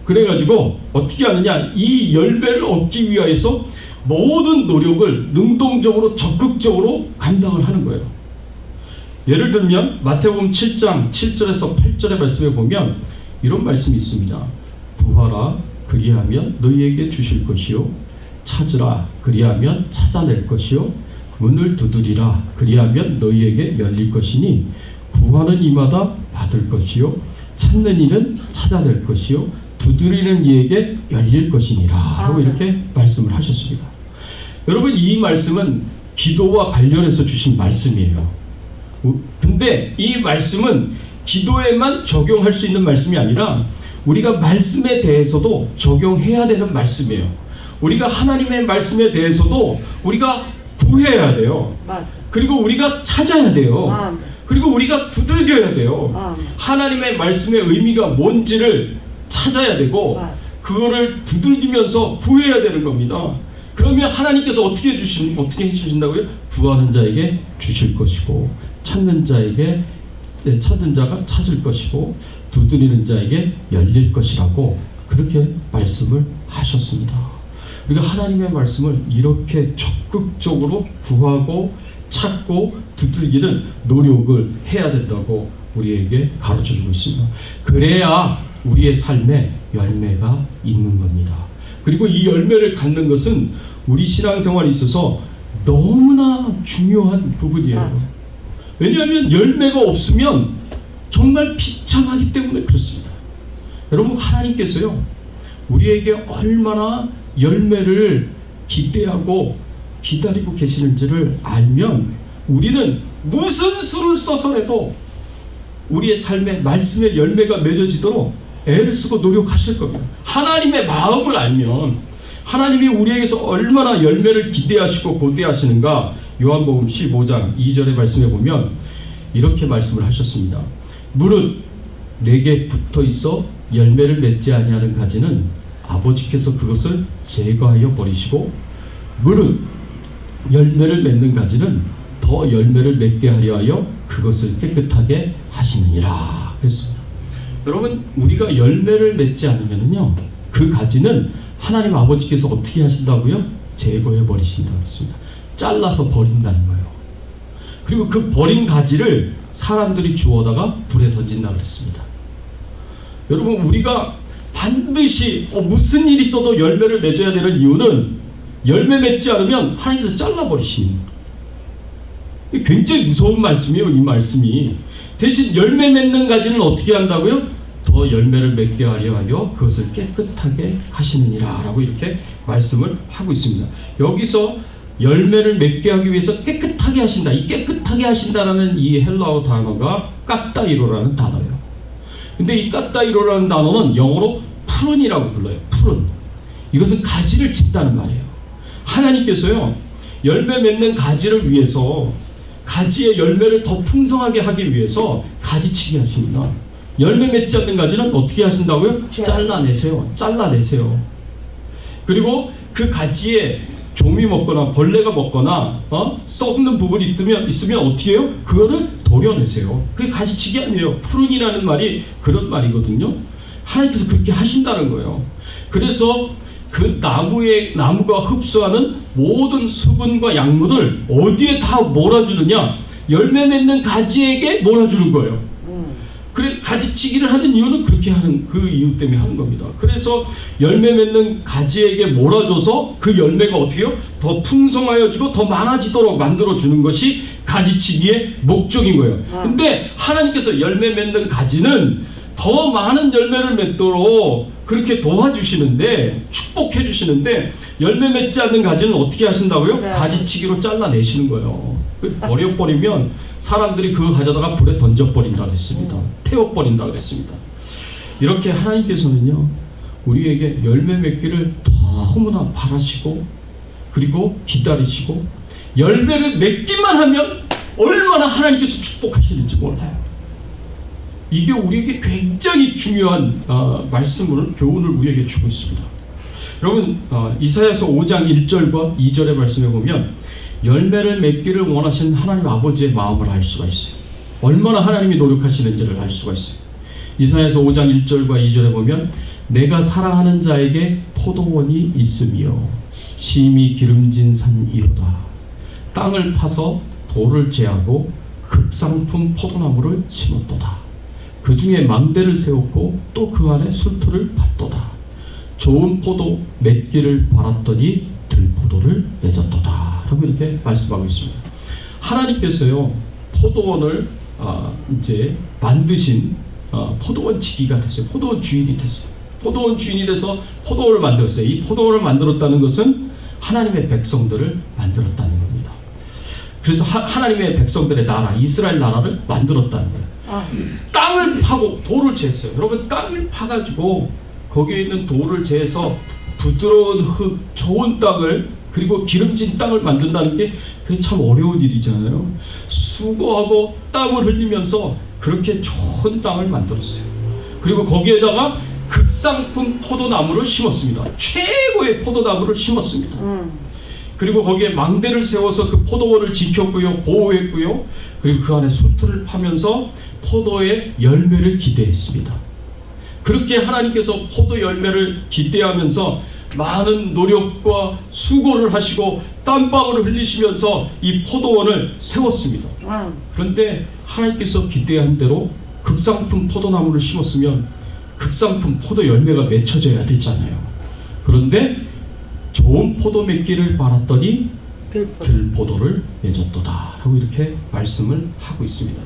그래가지고 어떻게 하느냐, 이 열매를 얻기 위해서 모든 노력을 능동적으로 적극적으로 감당을 하는 거예요. 예를 들면 마태복음 7장 7절에서 8절의 말씀에 보면 이런 말씀이 있습니다. 구하라, 그리하면 너희에게 주실 것이요, 찾으라, 그리하면 찾아낼 것이요, 문을 두드리라, 그리하면 너희에게 열릴 것이니 구하는 이마다 받을 것이요, 찾는 이는 찾아낼 것이요, 두드리는 이에게 열릴 것이니라 라고 이렇게 말씀을 하셨습니다. 여러분, 이 말씀은 기도와 관련해서 주신 말씀이에요. 근데 이 말씀은 기도에만 적용할 수 있는 말씀이 아니라 우리가 말씀에 대해서도 적용해야 되는 말씀이에요. 우리가 하나님의 말씀에 대해서도 우리가 구해야 돼요. 맞아. 그리고 우리가 찾아야 돼요. 아멘. 그리고 우리가 두들겨야 돼요. 아멘. 하나님의 말씀의 의미가 뭔지를 찾아야 되고 맞아. 그거를 두들기면서 구해야 되는 겁니다. 그러면 하나님께서 어떻게 해주신다고요? 구하는 자에게 주실 것이고 찾는 자가 찾을 것이고 두드리는 자에게 열릴 것이라고 그렇게 말씀을 하셨습니다. 우리가 하나님의 말씀을 이렇게 적극적으로 구하고 찾고 두들기는 노력을 해야 된다고 우리에게 가르쳐주고 있습니다. 그래야 우리의 삶에 열매가 있는 겁니다. 그리고 이 열매를 갖는 것은 우리 신앙생활에 있어서 너무나 중요한 부분이에요. 왜냐하면 열매가 없으면 정말 비참하기 때문에 그렇습니다. 여러분, 하나님께서요 우리에게 얼마나 열매를 기대하고 기다리고 계시는지를 알면 우리는 무슨 수를 써서라도 우리의 삶에 말씀의 열매가 맺어지도록 애를 쓰고 노력하실 겁니다. 하나님의 마음을 알면 하나님이 우리에게서 얼마나 열매를 기대하시고 고대하시는가 요한복음 15장 2절의 말씀에 보면 이렇게 말씀을 하셨습니다. 무릇 내게 붙어있어 열매를 맺지 아니하는 가지는 아버지께서 그것을 제거하여 버리시고 무릇 열매를 맺는 가지는 더 열매를 맺게 하려 하여 그것을 깨끗하게 하시느니라 그랬습니다. 여러분, 우리가 열매를 맺지 않으면요 그 가지는 하나님 아버지께서 어떻게 하신다고요? 제거해 버리신다고 했습니다. 잘라서 버린다는 거예요. 그리고 그 버린 가지를 사람들이 주워다가 불에 던진다 그랬습니다. 여러분, 우리가 반드시 무슨 일이 있어도 열매를 맺어야 되는 이유는 열매 맺지 않으면 하나님께서 잘라버리시는 굉장히 무서운 말씀이에요. 이 말씀이 대신 열매 맺는 가지는 어떻게 한다고요? 더 열매를 맺게 하려 하여 그것을 깨끗하게 하시느니라 라고 이렇게 말씀을 하고 있습니다. 여기서 열매를 맺게 하기 위해서 깨끗하게 하신다. 이 깨끗하게 하신다라는 이 헬라어 단어가 까따이로라는 단어예요. 근데 이 까따이로라는 단어는 영어로 푸른이라고 불러요. 푸른. 이것은 가지를 친다는 말이에요. 하나님께서요 열매 맺는 가지를 위해서 가지의 열매를 더 풍성하게 하기 위해서 가지치기 하십니다. 열매 맺지 않는 가지는 어떻게 하신다고요? 잘라내세요. 잘라내세요. 그리고 그 가지에 종이 먹거나 벌레가 먹거나 썩는 부분이 있으면 어떻게 해요? 그거를 도려내세요. 그게 가지치기 아니에요. 푸른이라는 말이 그런 말이거든요. 하나님께서 그렇게 하신다는 거예요. 그래서 그 나무가 흡수하는 모든 수분과 양분을 어디에 다 몰아주느냐? 열매 맺는 가지에게 몰아주는 거예요. 그래, 가지치기를 하는 이유는 그렇게 하는 그 이유 때문에 하는 겁니다. 그래서 열매 맺는 가지에게 몰아줘서 그 열매가 어떻게 해요? 더 풍성하여지고 더 많아지도록 만들어주는 것이 가지치기의 목적인 거예요. 근데 하나님께서 열매 맺는 가지는 더 많은 열매를 맺도록 그렇게 도와주시는데, 축복해 주시는데, 열매 맺지 않는 가지는 어떻게 하신다고요? 네. 가지치기로 잘라내시는 거예요. 버려버리면 사람들이 그거 가져다가 불에 던져버린다 그랬습니다. 태워버린다 그랬습니다. 이렇게 하나님께서는요 우리에게 열매 맺기를 너무나 바라시고 그리고 기다리시고 열매를 맺기만 하면 얼마나 하나님께서 축복하시는지 몰라요. 이게 우리에게 굉장히 중요한 교훈을 우리에게 주고 있습니다. 여러분, 이사야서 5장 1절과 2절의 말씀에 보면 열매를 맺기를 원하시는 하나님 아버지의 마음을 알 수가 있어요. 얼마나 하나님이 노력하시는지를 알 수가 있어요. 이사야서 5장 1절과 2절에 보면 내가 사랑하는 자에게 포도원이 있으며 심히 기름진 산이로다. 땅을 파서 돌을 제하고 극상품 포도나무를 심었도다. 그 중에 망대를 세웠고 또 그 안에 술틀을 팠도다. 좋은 포도 맺기를 바랐더니 들포도를 맺었도다. 라고 이렇게 말씀하고 있습니다. 하나님께서요 포도원을 이제 만드신 포도원 지기가 됐어요. 포도원 주인이 됐어요. 포도원 주인이 돼서 포도원을 만들었어요. 이 포도원을 만들었다는 것은 하나님의 백성들을 만들었다는 겁니다. 그래서 하나님의 백성들의 나라, 이스라엘 나라를 만들었다는 거예요. 땅을 파고 돌을 쟀어요. 여러분, 땅을 파가지고 거기에 있는 돌을 재서 부드러운 흙, 좋은 땅을, 그리고 기름진 땅을 만든다는 게 그게 참 어려운 일이잖아요. 수고하고 땀을 흘리면서 그렇게 좋은 땅을 만들었어요. 그리고 거기에다가 극상품 포도나무를 심었습니다. 최고의 포도나무를 심었습니다. 그리고 거기에 망대를 세워서 그 포도원을 지켰고요, 보호했고요. 그리고 그 안에 수틀을 파면서 포도의 열매를 기대했습니다. 그렇게 하나님께서 포도 열매를 기대하면서 많은 노력과 수고를 하시고 땀방울을 흘리시면서 이 포도원을 세웠습니다. 그런데 하나님께서 기대한 대로 극상품 포도나무를 심었으면 극상품 포도 열매가 맺혀져야 되잖아요. 그런데 좋은 포도 맺기를 바랐더니 들포도를 맺었도다 라고 이렇게 말씀을 하고 있습니다.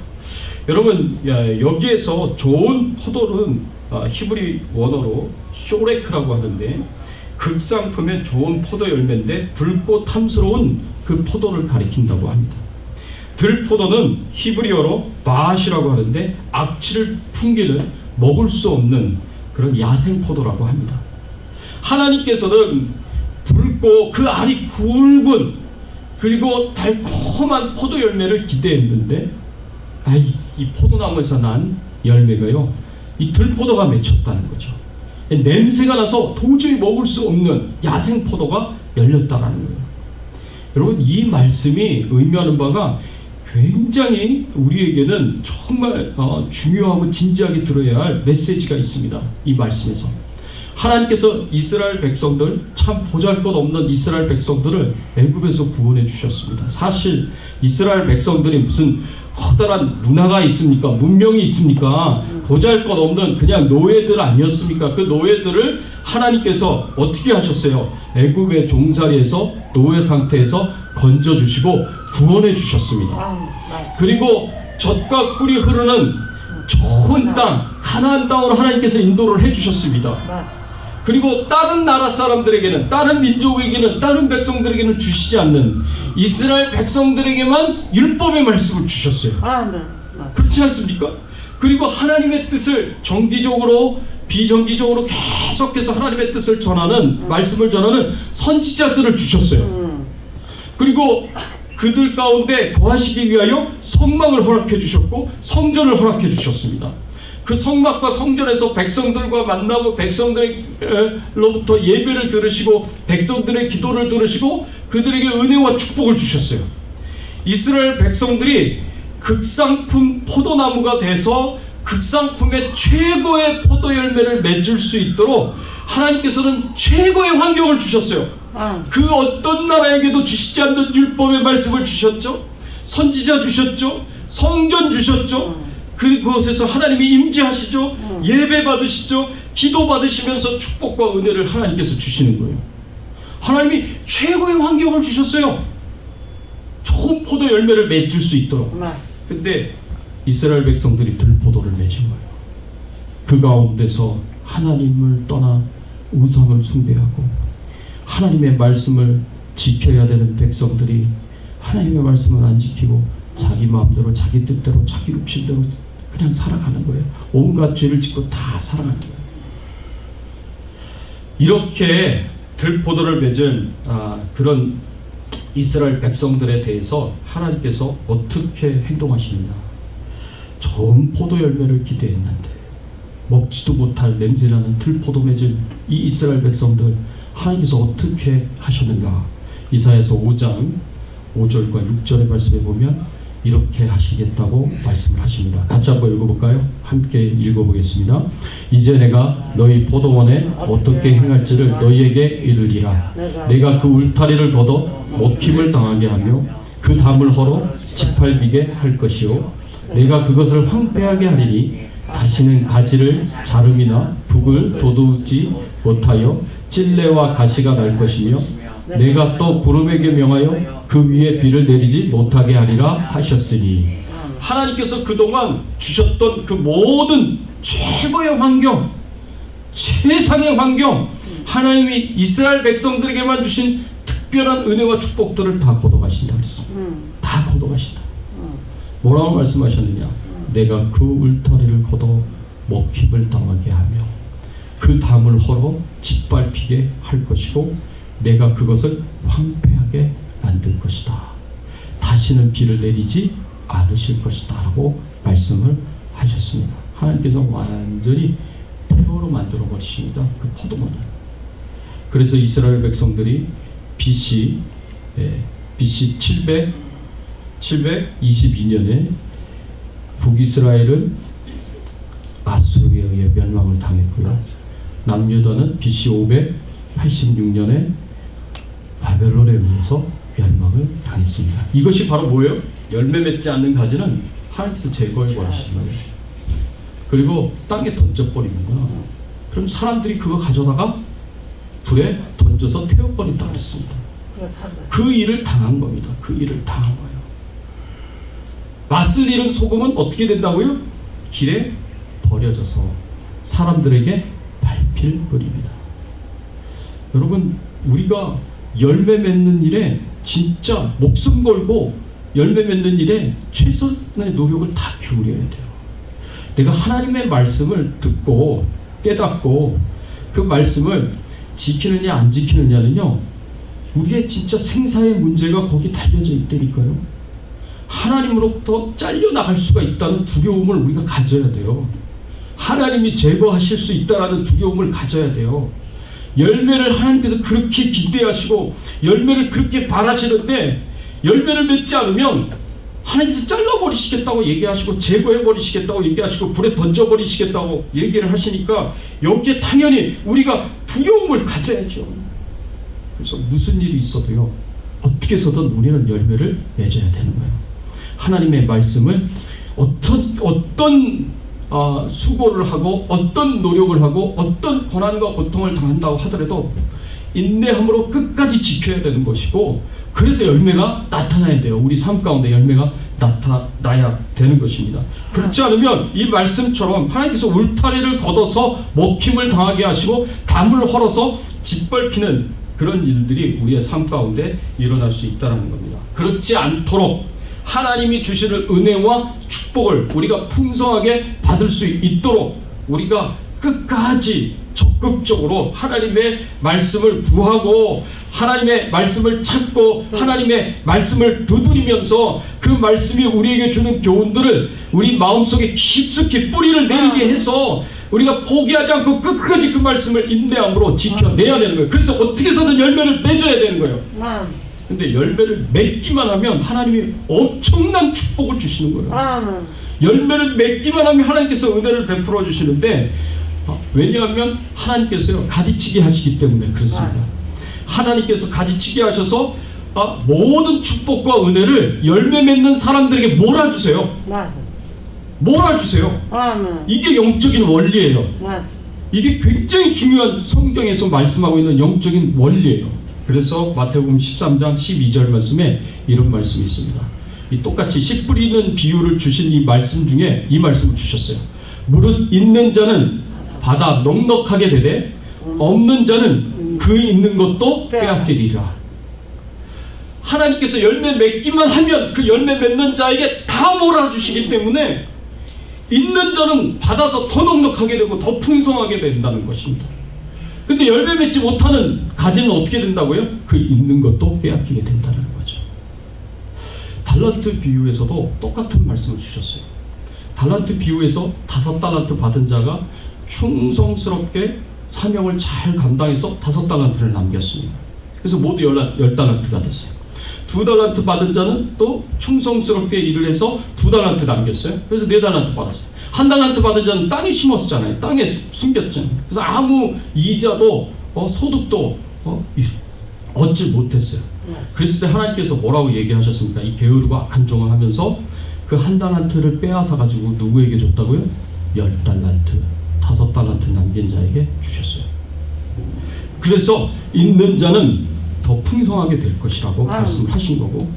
여러분, 여기에서 좋은 포도는 히브리 원어로 쇼레크라고 하는데, 극상품의 좋은 포도 열매인데 붉고 탐스러운 그 포도를 가리킨다고 합니다. 들포도는 히브리어로 바앗이라고 하는데 악취를 풍기는, 먹을 수 없는 그런 야생 포도라고 합니다. 하나님께서는 붉고 그 알이 굵은 그리고 달콤한 포도 열매를 기대했는데, 이 포도나무에서 난 열매가요, 이 들포도가 맺혔다는 거죠. 냄새가 나서 도저히 먹을 수 없는 야생 포도가 열렸다라는 거예요. 여러분, 이 말씀이 의미하는 바가 굉장히 우리에게는 정말 중요하고 진지하게 들어야 할 메시지가 있습니다. 이 말씀에서 하나님께서 이스라엘 백성들, 참 보잘것없는 이스라엘 백성들을 애굽에서 구원해 주셨습니다. 사실 이스라엘 백성들이 무슨 커다란 문화가 있습니까? 문명이 있습니까? 보잘것없는 그냥 노예들 아니었습니까? 그 노예들을 하나님께서 어떻게 하셨어요? 애굽의 종살이에서, 노예 상태에서 건져주시고 구원해 주셨습니다. 그리고 젖과 꿀이 흐르는 좋은 땅, 가나안 땅으로 하나님께서 인도를 해주셨습니다. 그리고 다른 나라 사람들에게는, 다른 민족에게는, 다른 백성들에게는 주시지 않는 이스라엘 백성들에게만 율법의 말씀을 주셨어요. 그렇지 않습니까? 그리고 하나님의 뜻을 정기적으로, 비정기적으로 계속해서 하나님의 뜻을 전하는, 말씀을 전하는 선지자들을 주셨어요. 그리고 그들 가운데 거하시기 위하여 성막을 허락해 주셨고 성전을 허락해 주셨습니다. 그 성막과 성전에서 백성들과 만나고 백성들로부터 예배를 들으시고 백성들의 기도를 들으시고 그들에게 은혜와 축복을 주셨어요. 이스라엘 백성들이 극상품 포도나무가 돼서 극상품의 최고의 포도 열매를 맺을 수 있도록 하나님께서는 최고의 환경을 주셨어요. 그 어떤 나라에게도 주시지 않는 율법의 말씀을 주셨죠. 선지자 주셨죠. 성전 주셨죠. 그곳에서 하나님이 임재하시죠. 예배 받으시죠. 기도 받으시면서 축복과 은혜를 하나님께서 주시는 거예요. 하나님이 최고의 환경을 주셨어요. 좋은 포도 열매를 맺을 수 있도록. 근데 이스라엘 백성들이 들포도를 맺은 거예요. 그 가운데서 하나님을 떠나 우상을 숭배하고 하나님의 말씀을 지켜야 되는 백성들이 하나님의 말씀을 안 지키고 자기 마음대로, 자기 뜻대로, 자기 욕심대로 그냥 살아가는 거예요. 온갖 죄를 짓고 다 살아가는 거예요. 이렇게 들포도를 맺은 그런 이스라엘 백성들에 대해서 하나님께서 어떻게 행동하시느냐. 좋은 포도 열매를 기대했는데 먹지도 못할 냄새나는 들포도 맺은 이 이스라엘 백성들 하나님께서 어떻게 하셨는가. 이사야서 5장 5절과 6절의 말씀에 보면 이렇게 하시겠다고 말씀을 하십니다. 같이 한번 읽어볼까요? 함께 읽어보겠습니다. 이제 내가 너희 포도원에 어떻게 행할지를 너희에게 이르리라. 내가 그 울타리를 걷어 먹힘을 당하게 하며 그 담을 헐어 짓밟히게 할 것이요 내가 그것을 황폐하게 하리니 다시는 가지를 자름이나 북을 돋우지 못하여 찔레와 가시가 날 것이며 내가 또 구름에게 명하여 그 위에 비를 내리지 못하게 하리라 하셨으니. 하나님께서 그동안 주셨던 그 모든 최고의 환경, 최상의 환경, 하나님이 이스라엘 백성들에게만 주신 특별한 은혜와 축복들을 다 걷어가신다 그랬습니다. 다 걷어가신다. 뭐라고 말씀하셨느냐? 내가 그 울타리를 걷어 먹힘을 당하게 하며 그 담을 헐어 짓밟히게 할 것이고 내가 그것을 황폐하게 만들 것이다. 다시는 비를 내리지 않으실 것이다 라고 말씀을 하셨습니다. 하나님께서 완전히 폐허로 만들어 버리십니다. 그 포도원을. 그래서 이스라엘 백성들이 BC 722년에 북이스라엘은 아수르에 의해 멸망을 당했고요. 남유다는 BC 586년에 바벨론에 의해서 멸망을 당했습니다. 이것이 바로 뭐예요? 열매 맺지 않는 가지는 하나님께서 제거해 버리시는 거예요. 그리고 땅에 던져버리는 거야. 그럼 사람들이 그거 가져다가 불에 던져서 태워버린다 그랬습니다. 그 일을 당한 겁니다. 그 일을 당한 거예요. 맛을 잃은 소금은 어떻게 된다고요? 길에 버려져서 사람들에게 밟힐 뿐입니다. 여러분, 우리가 열매 맺는 일에 진짜 목숨 걸고 열매 맺는 일에 최선의 노력을 다 기울여야 돼요. 내가 하나님의 말씀을 듣고 깨닫고 그 말씀을 지키느냐 안 지키느냐는요, 우리의 진짜 생사의 문제가 거기 달려져 있다니까요. 하나님으로부터 잘려나갈 수가 있다는 두려움을 우리가 가져야 돼요. 하나님이 제거하실 수 있다는 두려움을 가져야 돼요. 열매를 하나님께서 그렇게 기대하시고 열매를 그렇게 바라시는데 열매를 맺지 않으면 하나님께서 잘라버리시겠다고 얘기하시고 제거해버리시겠다고 얘기하시고 불에 던져버리시겠다고 얘기를 하시니까 여기에 당연히 우리가 두려움을 가져야죠. 그래서 무슨 일이 있어도요, 어떻게 해서든 우리는 열매를 맺어야 되는 거예요. 하나님의 말씀을 어떤 수고를 하고 어떤 노력을 하고 어떤 고난과 고통을 당한다고 하더라도 인내함으로 끝까지 지켜야 되는 것이고, 그래서 열매가 나타나야 돼요. 우리 삶 가운데 열매가 나타나야 되는 것입니다. 그렇지 않으면 이 말씀처럼 하나님께서 울타리를 걷어서 먹힘을 당하게 하시고 담을 헐어서 짓밟히는 그런 일들이 우리의 삶 가운데 일어날 수 있다는 겁니다. 그렇지 않도록 하나님이 주시는 은혜와 축복을 우리가 풍성하게 받을 수 있도록 우리가 끝까지 적극적으로 하나님의 말씀을 구하고 하나님의 말씀을 찾고 하나님의 말씀을 두드리면서 그 말씀이 우리에게 주는 교훈들을 우리 마음속에 깊숙이 뿌리를 내리게 해서 우리가 포기하지 않고 끝까지 그 말씀을 인내함으로 지켜내야 되는 거예요. 그래서 어떻게 해서든 열매를 맺어야 되는 거예요. 근데 열매를 맺기만 하면 하나님이 엄청난 축복을 주시는 거예요. 열매를 맺기만 하면 하나님께서 은혜를 베풀어 주시는데, 왜냐하면 하나님께서요 가지치기 하시기 때문에 그렇습니다. 하나님께서 가지치기 하셔서 모든 축복과 은혜를 열매 맺는 사람들에게 몰아주세요. 몰아주세요. 이게 영적인 원리예요. 이게 굉장히 중요한, 성경에서 말씀하고 있는 영적인 원리예요. 그래서 마태복음 13장 12절 말씀에 이런 말씀이 있습니다. 이 똑같이 씨 뿌리는 비유를 주신 이 말씀 중에 이 말씀을 주셨어요. 무릇 있는 자는 받아 넉넉하게 되되 없는 자는 그 있는 것도 빼앗기리라. 하나님께서 열매 맺기만 하면 그 열매 맺는 자에게 다 몰아주시기 때문에 있는 자는 받아서 더 넉넉하게 되고 더 풍성하게 된다는 것입니다. 근데 열매 맺지 못하는 가지는 어떻게 된다고요? 그 있는 것도 빼앗기게 된다는 거죠. 달란트 비유에서도 똑같은 말씀을 주셨어요. 달란트 비유에서 5달란트 받은 자가 충성스럽게 사명을 잘 감당해서 5달란트를 남겼습니다. 그래서 모두 10달란트가 됐어요. 2달란트 받은 자는 또 충성스럽게 일을 해서 2달란트 남겼어요. 그래서 4달란트 받았어요. 1달란트 받은 자는 땅에 심었잖아요. 땅에 숨겼잖아요. 그래서 아무 이자도 소득도 얻지 못했어요. 그랬을 때 하나님께서 뭐라고 얘기하셨습니까? 이 게으르고 악한 종을 하면서 그 1달란트를 빼앗아 가지고 누구에게 줬다고요? 10달란트, 5달란트 남긴 자에게 주셨어요. 그래서 있는 자는 더 풍성하게 될 것이라고 말씀을 하신 거고,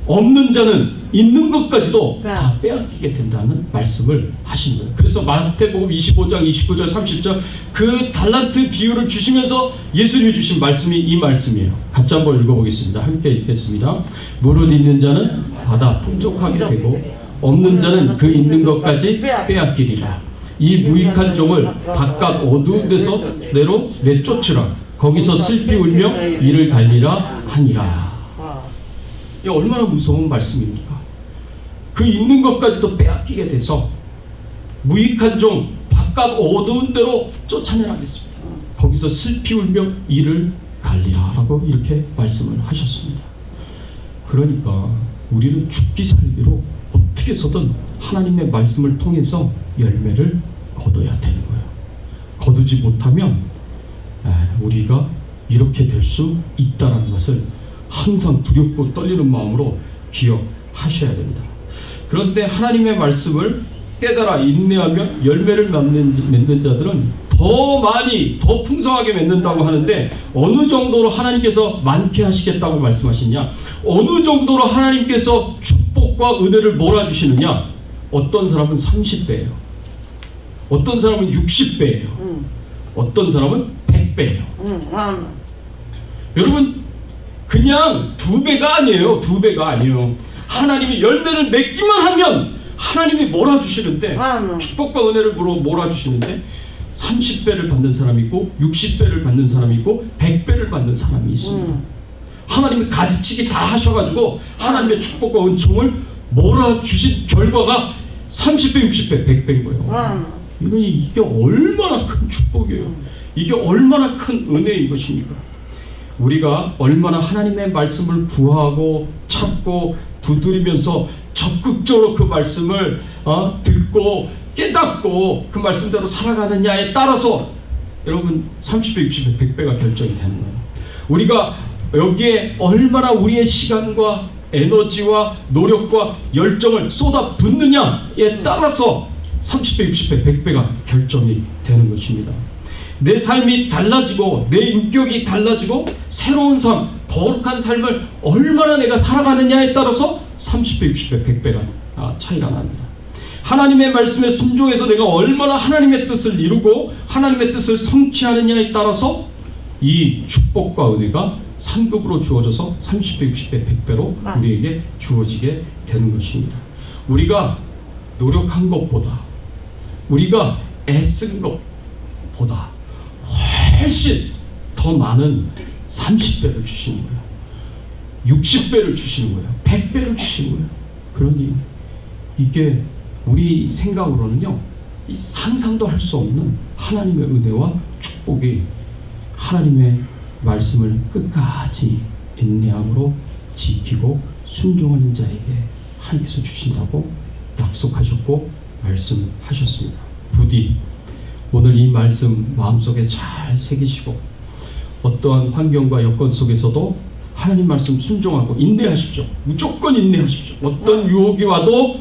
없는 자는 있는 것까지도 다 빼앗기게 된다는 말씀을 하신 거예요. 그래서 마태복음 25장, 29절, 30절 그 달란트 비유를 주시면서 예수님이 주신 말씀이 이 말씀이에요. 같이 한번 읽어보겠습니다. 함께 읽겠습니다. 무릇 있는 자는 받아 풍족하게 되고 없는 자는 그 있는 것까지 빼앗기리라. 이 무익한 종을 바깥 어두운 데서 내쫓으라. 거기서 슬피 울며 이를 갈리라 하니라. 이 얼마나 무서운 말씀입니까? 그 있는 것까지도 빼앗기게 돼서 무익한 종 바깥 어두운 데로 쫓아내라겠습니다. 거기서 슬피 울며 이를 갈리라 라고 이렇게 말씀을 하셨습니다. 그러니까 우리는 죽기 살기로 어떻게 해서든 하나님의 말씀을 통해서 열매를 거둬야 되는 거예요. 거두지 못하면 우리가 이렇게 될 수 있다는 것을 항상 두렵고 떨리는 마음으로 기억하셔야 됩니다. 그런데 하나님의 말씀을 깨달아 인내하며 열매를 맺는 자들은 더 많이 더 풍성하게 맺는다고 하는데 어느 정도로 하나님께서 많게 하시겠다고 말씀하시냐, 어느 정도로 하나님께서 축복과 은혜를 몰아주시느냐. 어떤 사람은 30배예요. 어떤 사람은 60배예요. 어떤 사람은 100배예요. 여러분 그냥 2배가 아니에요. 2배가 아니에요. 하나님이 열매를 맺기만 하면 하나님이 몰아주시는데, 축복과 은혜를 몰아주시는데 30배를 받는 사람이 있고 60배를 받는 사람이 있고 100배를 받는 사람이 있습니다. 하나님이 가지치기 다 하셔가지고 하나님의 축복과 은총을 몰아주신 결과가 30배, 60배, 100배인 거예요. 이게 얼마나 큰 축복이에요. 이게 얼마나 큰 은혜인 것입니까? 우리가 얼마나 하나님의 말씀을 구하고 찾고 두드리면서 적극적으로 그 말씀을 듣고 깨닫고 그 말씀대로 살아가느냐에 따라서 여러분 30배, 60배, 100배가 결정이 되는 거예요. 우리가 여기에 얼마나 우리의 시간과 에너지와 노력과 열정을 쏟아 붓느냐에 따라서 30배, 60배, 100배가 결정이 되는 것입니다. 내 삶이 달라지고 내 인격이 달라지고 새로운 삶, 거룩한 삶을 얼마나 내가 살아가느냐에 따라서 30배, 60배, 100배가 차이가 납니다. 하나님의 말씀에 순종해서 내가 얼마나 하나님의 뜻을 이루고 하나님의 뜻을 성취하느냐에 따라서 이 축복과 은혜가 상급으로 주어져서 30배, 60배, 100배로 우리에게 주어지게 되는 것입니다. 우리가 노력한 것보다, 우리가 애쓴 것보다 훨씬 더 많은 30배를 주시는 거예요. 60배를 주시는 거예요. 100배를 주시는 거예요. 그러니 이게 우리 생각으로는요, 이 상상도 할 수 없는 하나님의 은혜와 축복이 하나님의 말씀을 끝까지 인내함으로 지키고 순종하는 자에게 하나님께서 주신다고 약속하셨고 말씀하셨습니다. 부디 오늘 이 말씀 마음속에 잘 새기시고 어떠한 환경과 여건 속에서도 하나님 말씀 순종하고 인내하십시오. 무조건 인내하십시오. 어떤 유혹이 와도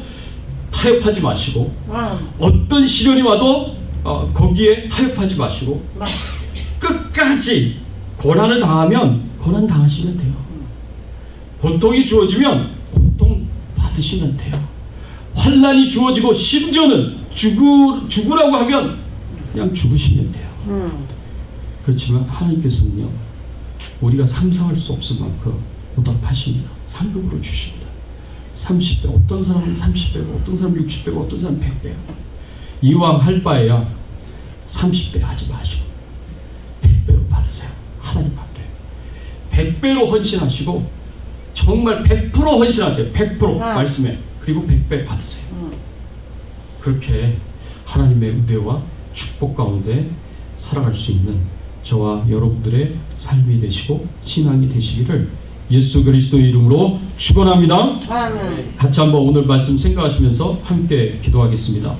타협하지 마시고 어떤 시련이 와도 거기에 타협하지 마시고 끝까지 고난을 당하면 고난 당하시면 돼요. 고통이 주어지면 고통 받으시면 돼요. 환난이 주어지고 심지어는 죽으라고 하면 그냥 죽으시면 돼요. 그렇지만 하나님께서는요, 우리가 상상할 수 없을 만큼 보답하십니다. 상급으로 주십니다. 30배, 어떤 사람은 30배고 어떤 사람은 60배고 어떤 사람은 100배요. 이왕 할 바에야 30배 하지 마시고 100배로 받으세요. 하나님 앞에 100배로 헌신하시고 정말 100% 헌신하세요. 100% 말씀에. 그리고 100배 받으세요. 그렇게 하나님의 은혜와 축복 가운데 살아갈 수 있는 저와 여러분들의 삶이 되시고 신앙이 되시기를 예수 그리스도의 이름으로 축원합니다. 아멘. 같이 한번 오늘 말씀 생각하시면서 함께 기도하겠습니다.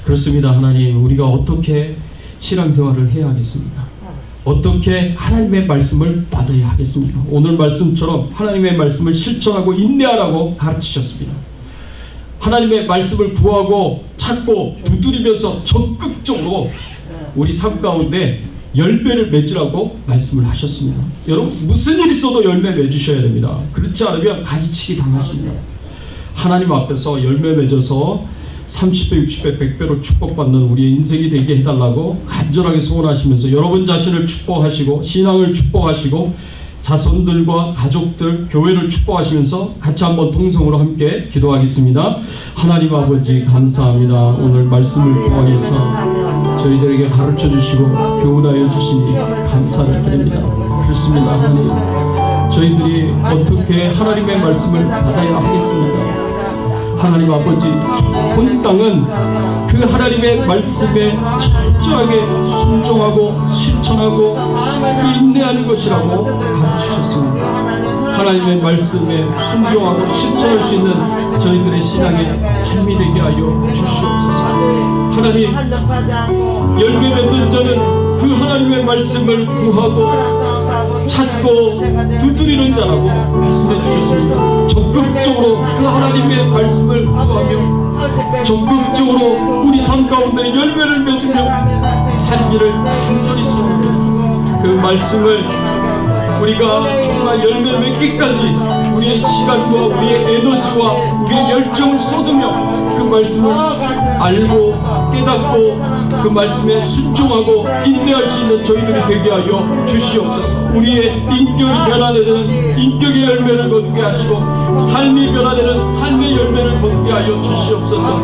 그렇습니다. 하나님, 우리가 어떻게 신앙생활을 해야 하겠습니까? 어떻게 하나님의 말씀을 받아야 하겠습니까? 오늘 말씀처럼 하나님의 말씀을 실천하고 인내하라고 가르치셨습니다. 하나님의 말씀을 구하고 찾고 두드리면서 적극적으로 우리 삶 가운데 열매를 맺으라고 말씀을 하셨습니다. 여러분 무슨 일 있어도 열매 맺으셔야 됩니다. 그렇지 않으면 가지치기 당하십니다. 하나님 앞에서 열매 맺어서 30배, 60배, 100배로 축복받는 우리의 인생이 되게 해달라고 간절하게 소원하시면서 여러분 자신을 축복하시고 신앙을 축복하시고 자손들과 가족들, 교회를 축복하시면서 같이 한번 통성으로 함께 기도하겠습니다. 하나님 아버지 감사합니다. 오늘 말씀을 통하여서 저희들에게 가르쳐 주시고 교훈하여 주시니 감사를 드립니다. 그렇습니다. 하나님, 저희들이 어떻게 하나님의 말씀을 받아야 하겠습니까? 하나님 아버지, 좋은 땅은 그 하나님의 말씀에 철저하게 순종하고 실천하고 인내하는 것이라고 가르치셨습니다. 하나님의 말씀에 순종하고 실천할 수 있는 저희들의 신앙의 삶이 되게 하여 주시옵소서. 하나님, 열매 맺는 자는 그 하나님의 말씀을 구하고 찾고 두드리는 자라고 말씀해 주셨습니다. 적극적으로 그 하나님의 말씀을 구하며 적극적으로 우리 삶 가운데 열매를 맺으며 살기를 간절히 소원합니다. 그 말씀을 우리가 정말 열매 맺기까지 우리의 시간과 우리의 에너지와 우리의 열정을 쏟으며 그 말씀을 알고 깨닫고 그 말씀에 순종하고 인내할 수 있는 저희들이 되게 하여 주시옵소서. 우리의 인격이 변화되는 인격의 열매를 거두게 하시고 삶이 변화되는 삶의 열매를 거두게 하여 주시옵소서.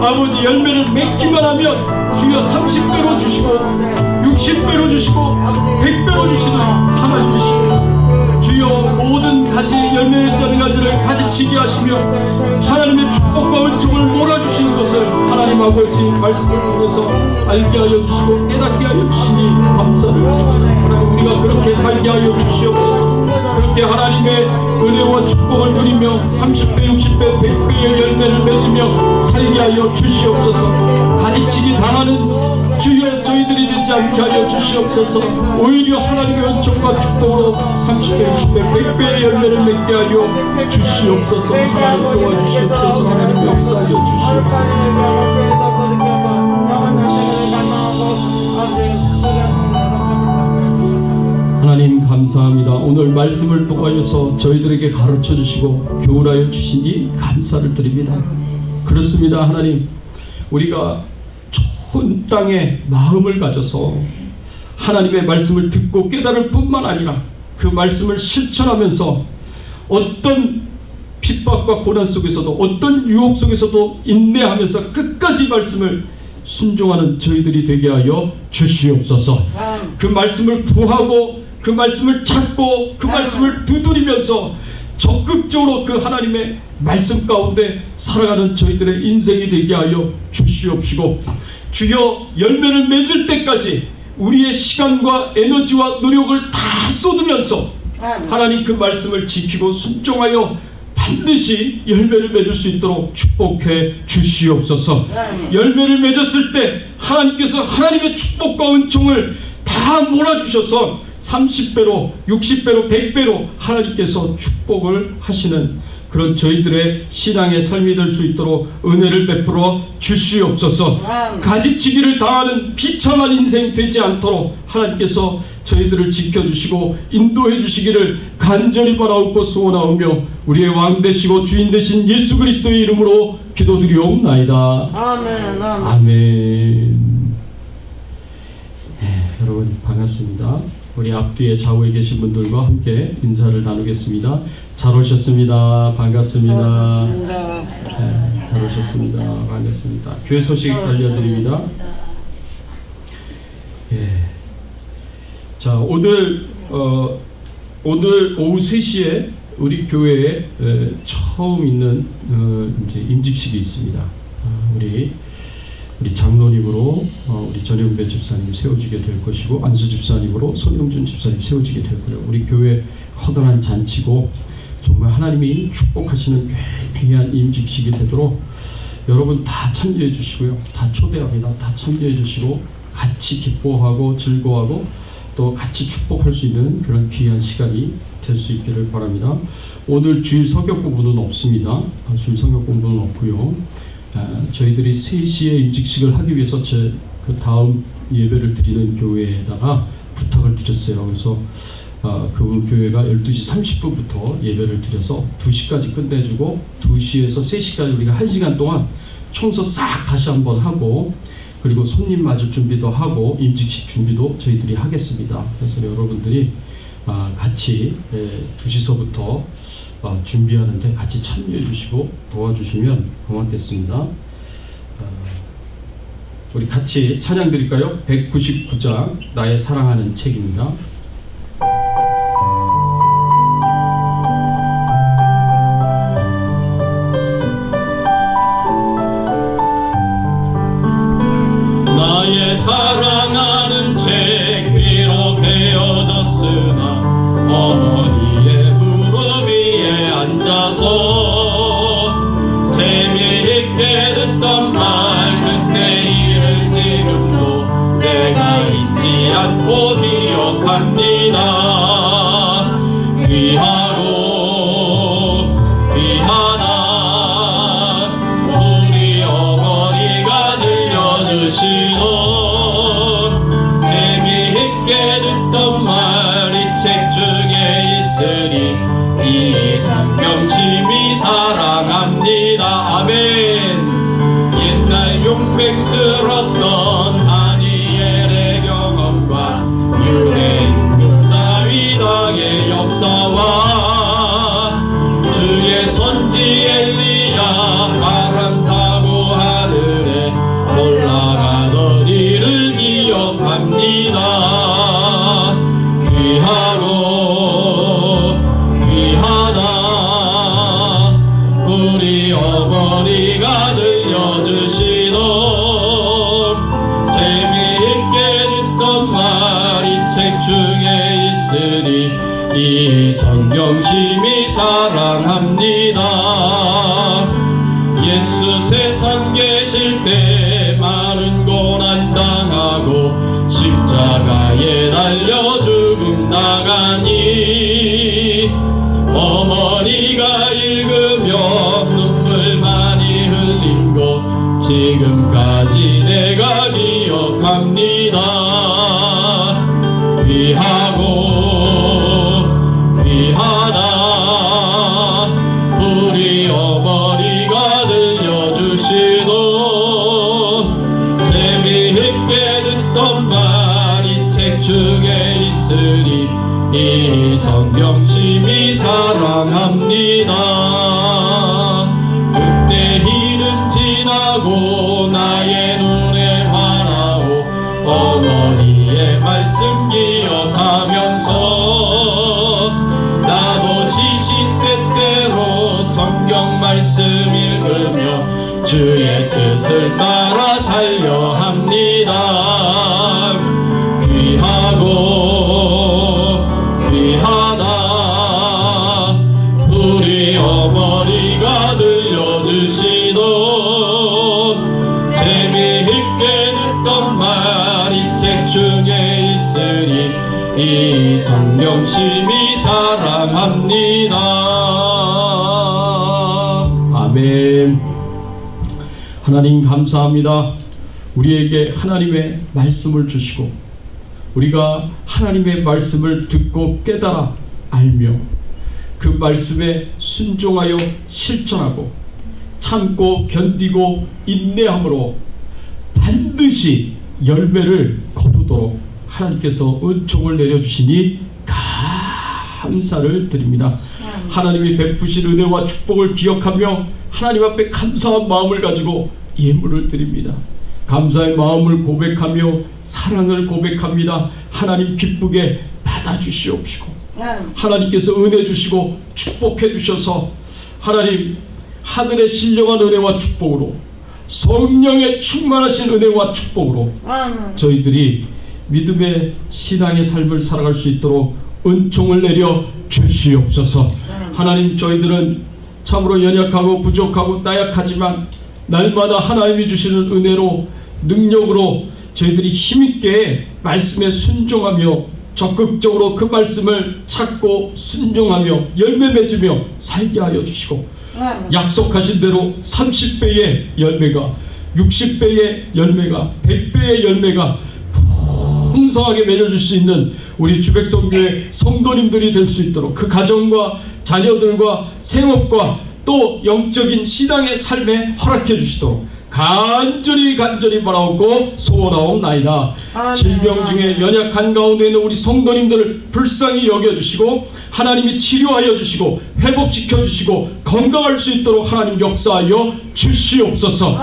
아버지, 열매를 맺기만 하면 주여 30배로 주시고 60배로 주시고 100배로 주시는 하나님이십니다. 주여 모든 가지 열매 맺지 않은 가지를 가지치게 하시며 하나님의 축복과 은총을 몰아주시는 것을 하나님 아버지 말씀을 통해서 알게 하여 주시고 깨닫게 하여 주시니 감사를 드립니다. 하나님, 우리가 그렇게 살게 하여 주시옵소서. 그렇게 하나님의 은혜와 축복을 누리며 30배, 60배, 100배의 열매를 맺으며 살게 하여 주시옵소서. 가지치기 당하는 주여 저희들이 되지 않게 하여 주시옵소서. 오히려 하나님의 은총과 축복으로 30배, 60배, 100배의 열매를 맺게 하여 주시옵소서. 하나님 도와주시옵소서. 하나님 역사하여 주시옵소서. 하나님 감사합니다. 오늘 말씀을 통하여서 저희들에게 가르쳐 주시고 교훈하여 주시니 감사를 드립니다. 그렇습니다. 하나님, 우리가 좋은 땅에 마음을 가져서 하나님의 말씀을 듣고 깨달을 뿐만 아니라 그 말씀을 실천하면서 어떤 핍박과 고난 속에서도 어떤 유혹 속에서도 인내하면서 끝까지 말씀을 순종하는 저희들이 되게 하여 주시옵소서. 그 말씀을 구하고 그 말씀을 찾고 그 말씀을 두드리면서 적극적으로 그 하나님의 말씀 가운데 살아가는 저희들의 인생이 되게 하여 주시옵시고, 주여 열매를 맺을 때까지 우리의 시간과 에너지와 노력을 다 쏟으면서 하나님 그 말씀을 지키고 순종하여 반드시 열매를 맺을 수 있도록 축복해 주시옵소서. 열매를 맺었을 때 하나님께서 하나님의 축복과 은총을 다 몰아주셔서 30배로 60배로 100배로 하나님께서 축복을 하시는 그런 저희들의 신앙의 삶이 될 수 있도록 은혜를 베풀어 주시옵소서. 가지치기를 당하는 비참한 인생 되지 않도록 하나님께서 저희들을 지켜주시고 인도해 주시기를 간절히 바라옵고 소원하오며 우리의 왕 되시고 주인 되신 예수 그리스도의 이름으로 기도드리옵나이다. 아멘. 아멘. 네, 여러분 반갑습니다. 우리 앞뒤에 좌우에 계신 분들과 함께 인사를 나누겠습니다. 잘 오셨습니다. 반갑습니다. 네, 잘 오셨습니다. 반갑습니다. 교회 소식 알려드립니다. 예. 자, 오늘 오후 3시에 우리 교회에 처음 있는 이제 임직식이 있습니다. 우리 장로님으로 우리 전영배 집사님 세워지게 될 것이고 안수 집사님으로 손용준 집사님 세워지게 될 거예요. 우리 교회 커다란 잔치고 정말 하나님이 축복하시는 귀한 임직식이 되도록 여러분 다 참여해 주시고요. 다 초대합니다. 다 참여해 주시고 같이 기뻐하고 즐거워하고 또 같이 축복할 수 있는 그런 귀한 시간이 될 수 있기를 바랍니다. 오늘 주일 성경 공부는 없습니다. 주일 성경 공부는 없고요. 저희들이 3시에 임직식을 하기 위해서 그 다음 예배를 드리는 교회에다가 부탁을 드렸어요. 그래서 그 교회가 12시 30분부터 예배를 드려서 2시까지 끝내주고 2시에서 3시까지 우리가 1시간 동안 청소 싹 다시 한번 하고, 그리고 손님 맞을 준비도 하고 임직식 준비도 저희들이 하겠습니다. 그래서 여러분들이 같이 2시서부터 준비하는데 같이 참여해 주시고 도와주시면 고맙겠습니다. 우리 같이 찬양 드릴까요? 199장 나의 사랑하는 책입니다. 나의 사랑하는 책 비록 헤어졌으나 어머니의 무릎 위에 앉아서 재미있게 듣던 말 그때 일을 지금도 내가 잊지 않고 기억합니다. 귀하고 귀하다 우리 어머니가 들려주시던 재미있게 듣던 말 이 책 중에 있으니 이 성경 심히 사랑합니다. 아멘. 옛날 용맹스럽던 다니엘의 경험과 유대 다윗 왕의 역사와 주의 선지 엘리야 바람 타고 하늘에 올라가던 일을 기억합니다. 귀하고 귀하다 우리 어머니가 들려주시던 재미있게 듣던 말 이 책 중에 있으니 이 성경 심히 사랑합니다. 예수 세상 계실 때 많은 고난 당하고 십자가에 달려 죽음 당하니 어머니가 읽으며 눈물 많이 흘린 것 지금까지 내가 기억합니다. 귀하고 귀하다 우리 어머니가 들려주시던 재미있게 듣던 말 이 책 중에 있으니 이 성경 심히 사랑합니다. 그때 일은 지나고 나의 눈에 환하오 어머니의 말씀 기억하면서 나도 시시때때로 성경 말씀 읽으며 주의 뜻을 따라 살려 합니다. 귀하고 귀하다 우리 어머니가 들려주시던 재미있게 듣던 말 이 책 중에 있으니 이 성경 심히 사랑합니다. 아멘. 하나님 감사합니다. 우리에게 하나님의 말씀을 주시고 우리가 하나님의 말씀을 듣고 깨달아 알며 그 말씀에 순종하여 실천하고 참고 견디고 인내함으로 반드시 열매를 거두도록 하나님께서 은총을 내려주시니 감사를 드립니다. 하나님이 베푸신 은혜와 축복을 기억하며 하나님 앞에 감사한 마음을 가지고 예물을 드립니다. 감사의 마음을 고백하며 사랑을 고백합니다. 하나님 기쁘게 받아주시옵시고 하나님께서 은혜 주시고 축복해 주셔서 하나님 하늘의 신령한 은혜와 축복으로 성령의 충만하신 은혜와 축복으로 저희들이 믿음의 신앙의 삶을 살아갈 수 있도록 은총을 내려 주시옵소서. 하나님 저희들은 참으로 연약하고 부족하고 나약하지만 날마다 하나님이 주시는 은혜로 능력으로 저희들이 힘있게 말씀에 순종하며 적극적으로 그 말씀을 찾고 순종하며 열매 맺으며 살게 하여 주시고 약속하신 대로 30배의 열매가 60배의 열매가 100배의 열매가 풍성하게 맺어줄 수 있는 우리 주백성교회 성도님들이 될 수 있도록 그 가정과 자녀들과 생업과 또 영적인 신앙의 삶에 허락해 주시도록 간절히 바라옵고 소원하옵나이다. 질병 중에 연약한 가운데 있는 우리 성도님들을 불쌍히 여겨주시고 하나님이 치료하여 주시고 회복시켜 주시고 건강할 수 있도록 하나님 역사하여 주시옵소서.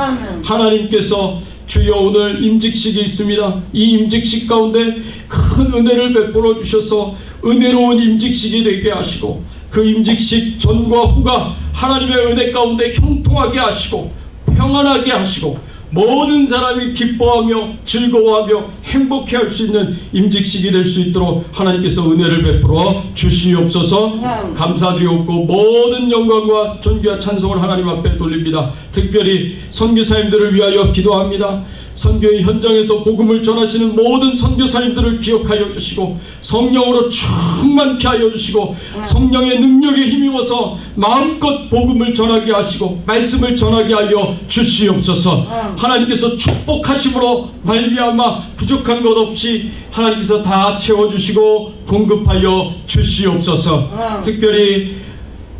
하나님께서 주여 오늘 임직식이 있습니다. 이 임직식 가운데 큰 은혜를 베풀어 주셔서 은혜로운 임직식이 되게 하시고 그 임직식 전과 후가 하나님의 은혜 가운데 형통하게 하시고 평안하게 하시고 모든 사람이 기뻐하며 즐거워하며 행복해할 수 있는 임직식이 될 수 있도록 하나님께서 은혜를 베풀어 주시옵소서. 감사드리옵고 모든 영광과 존귀와 찬송을 하나님 앞에 돌립니다. 특별히 선교사님들을 위하여 기도합니다. 선교의 현장에서 복음을 전하시는 모든 선교사님들을 기억하여 주시고 성령으로 충만케 하여 주시고 성령의 능력에 힘입어서 마음껏 복음을 전하게 하시고 말씀을 전하게 하여 주시옵소서. 하나님께서 축복하심으로 말미암아 부족한 것 없이 하나님께서 다 채워주시고 공급하여 주시옵소서. 특별히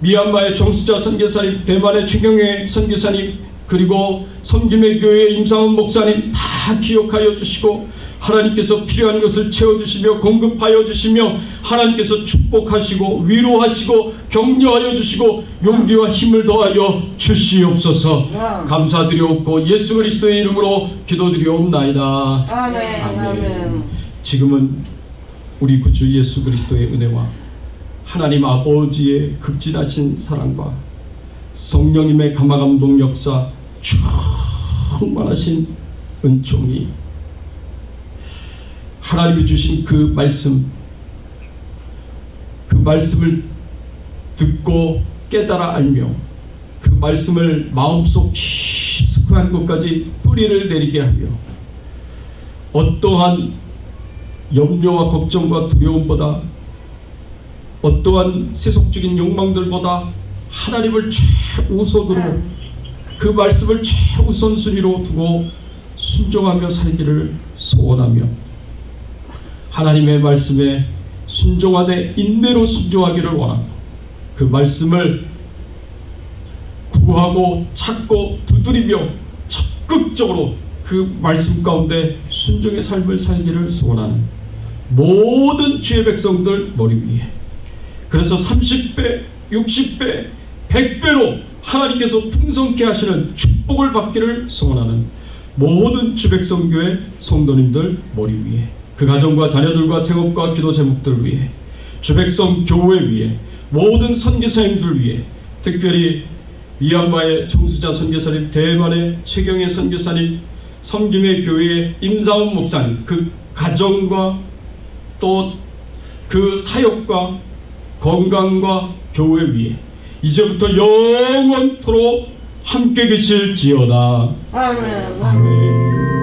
미얀마의 정수자 선교사님, 대만의 최경혜 선교사님, 그리고 섬김의 교회 임상훈 목사님 다 기억하여 주시고 하나님께서 필요한 것을 채워주시며 공급하여 주시며 하나님께서 축복하시고 위로하시고 격려하여 주시고 용기와 힘을 더하여 주시옵소서. 감사드리옵고 예수 그리스도의 이름으로 기도드리옵나이다. 아멘. 지금은 우리 구주 예수 그리스도의 은혜와 하나님 아버지의 극진하신 사랑과 성령님의 감화감동 역사 충만하신 은총이 하나님이 주신 그 말씀을 듣고 깨달아 알며 그 말씀을 마음속 깊숙한 곳까지 뿌리를 내리게 하며 어떠한 염려와 걱정과 두려움보다 어떠한 세속적인 욕망들보다 하나님을 최우선으로 그 말씀을 최우선순위로 두고 순종하며 살기를 소원하며 하나님의 말씀에 순종하되 인내로 순종하기를 원하고 그 말씀을 구하고 찾고 두드리며 적극적으로 그 말씀 가운데 순종의 삶을 살기를 소원하는 모든 주의 백성들 머리 위에 그래서 30배, 60배, 100배로 하나님께서 풍성케 하시는 축복을 받기를 소원하는 모든 주백성교회 성도님들 머리 위에 그 가정과 자녀들과 생업과 기도 제목들 위에 주백성 교회 위에 모든 선교사님들 위에 특별히 미얀마의 정수자 선교사님, 대만의 최경혜 선교사님, 섬김의 교회의 임상훈 목사님 그 가정과 또 그 사역과 건강과 교회 위에 이제부터 영원토록 함께 계실지어다. 아멘.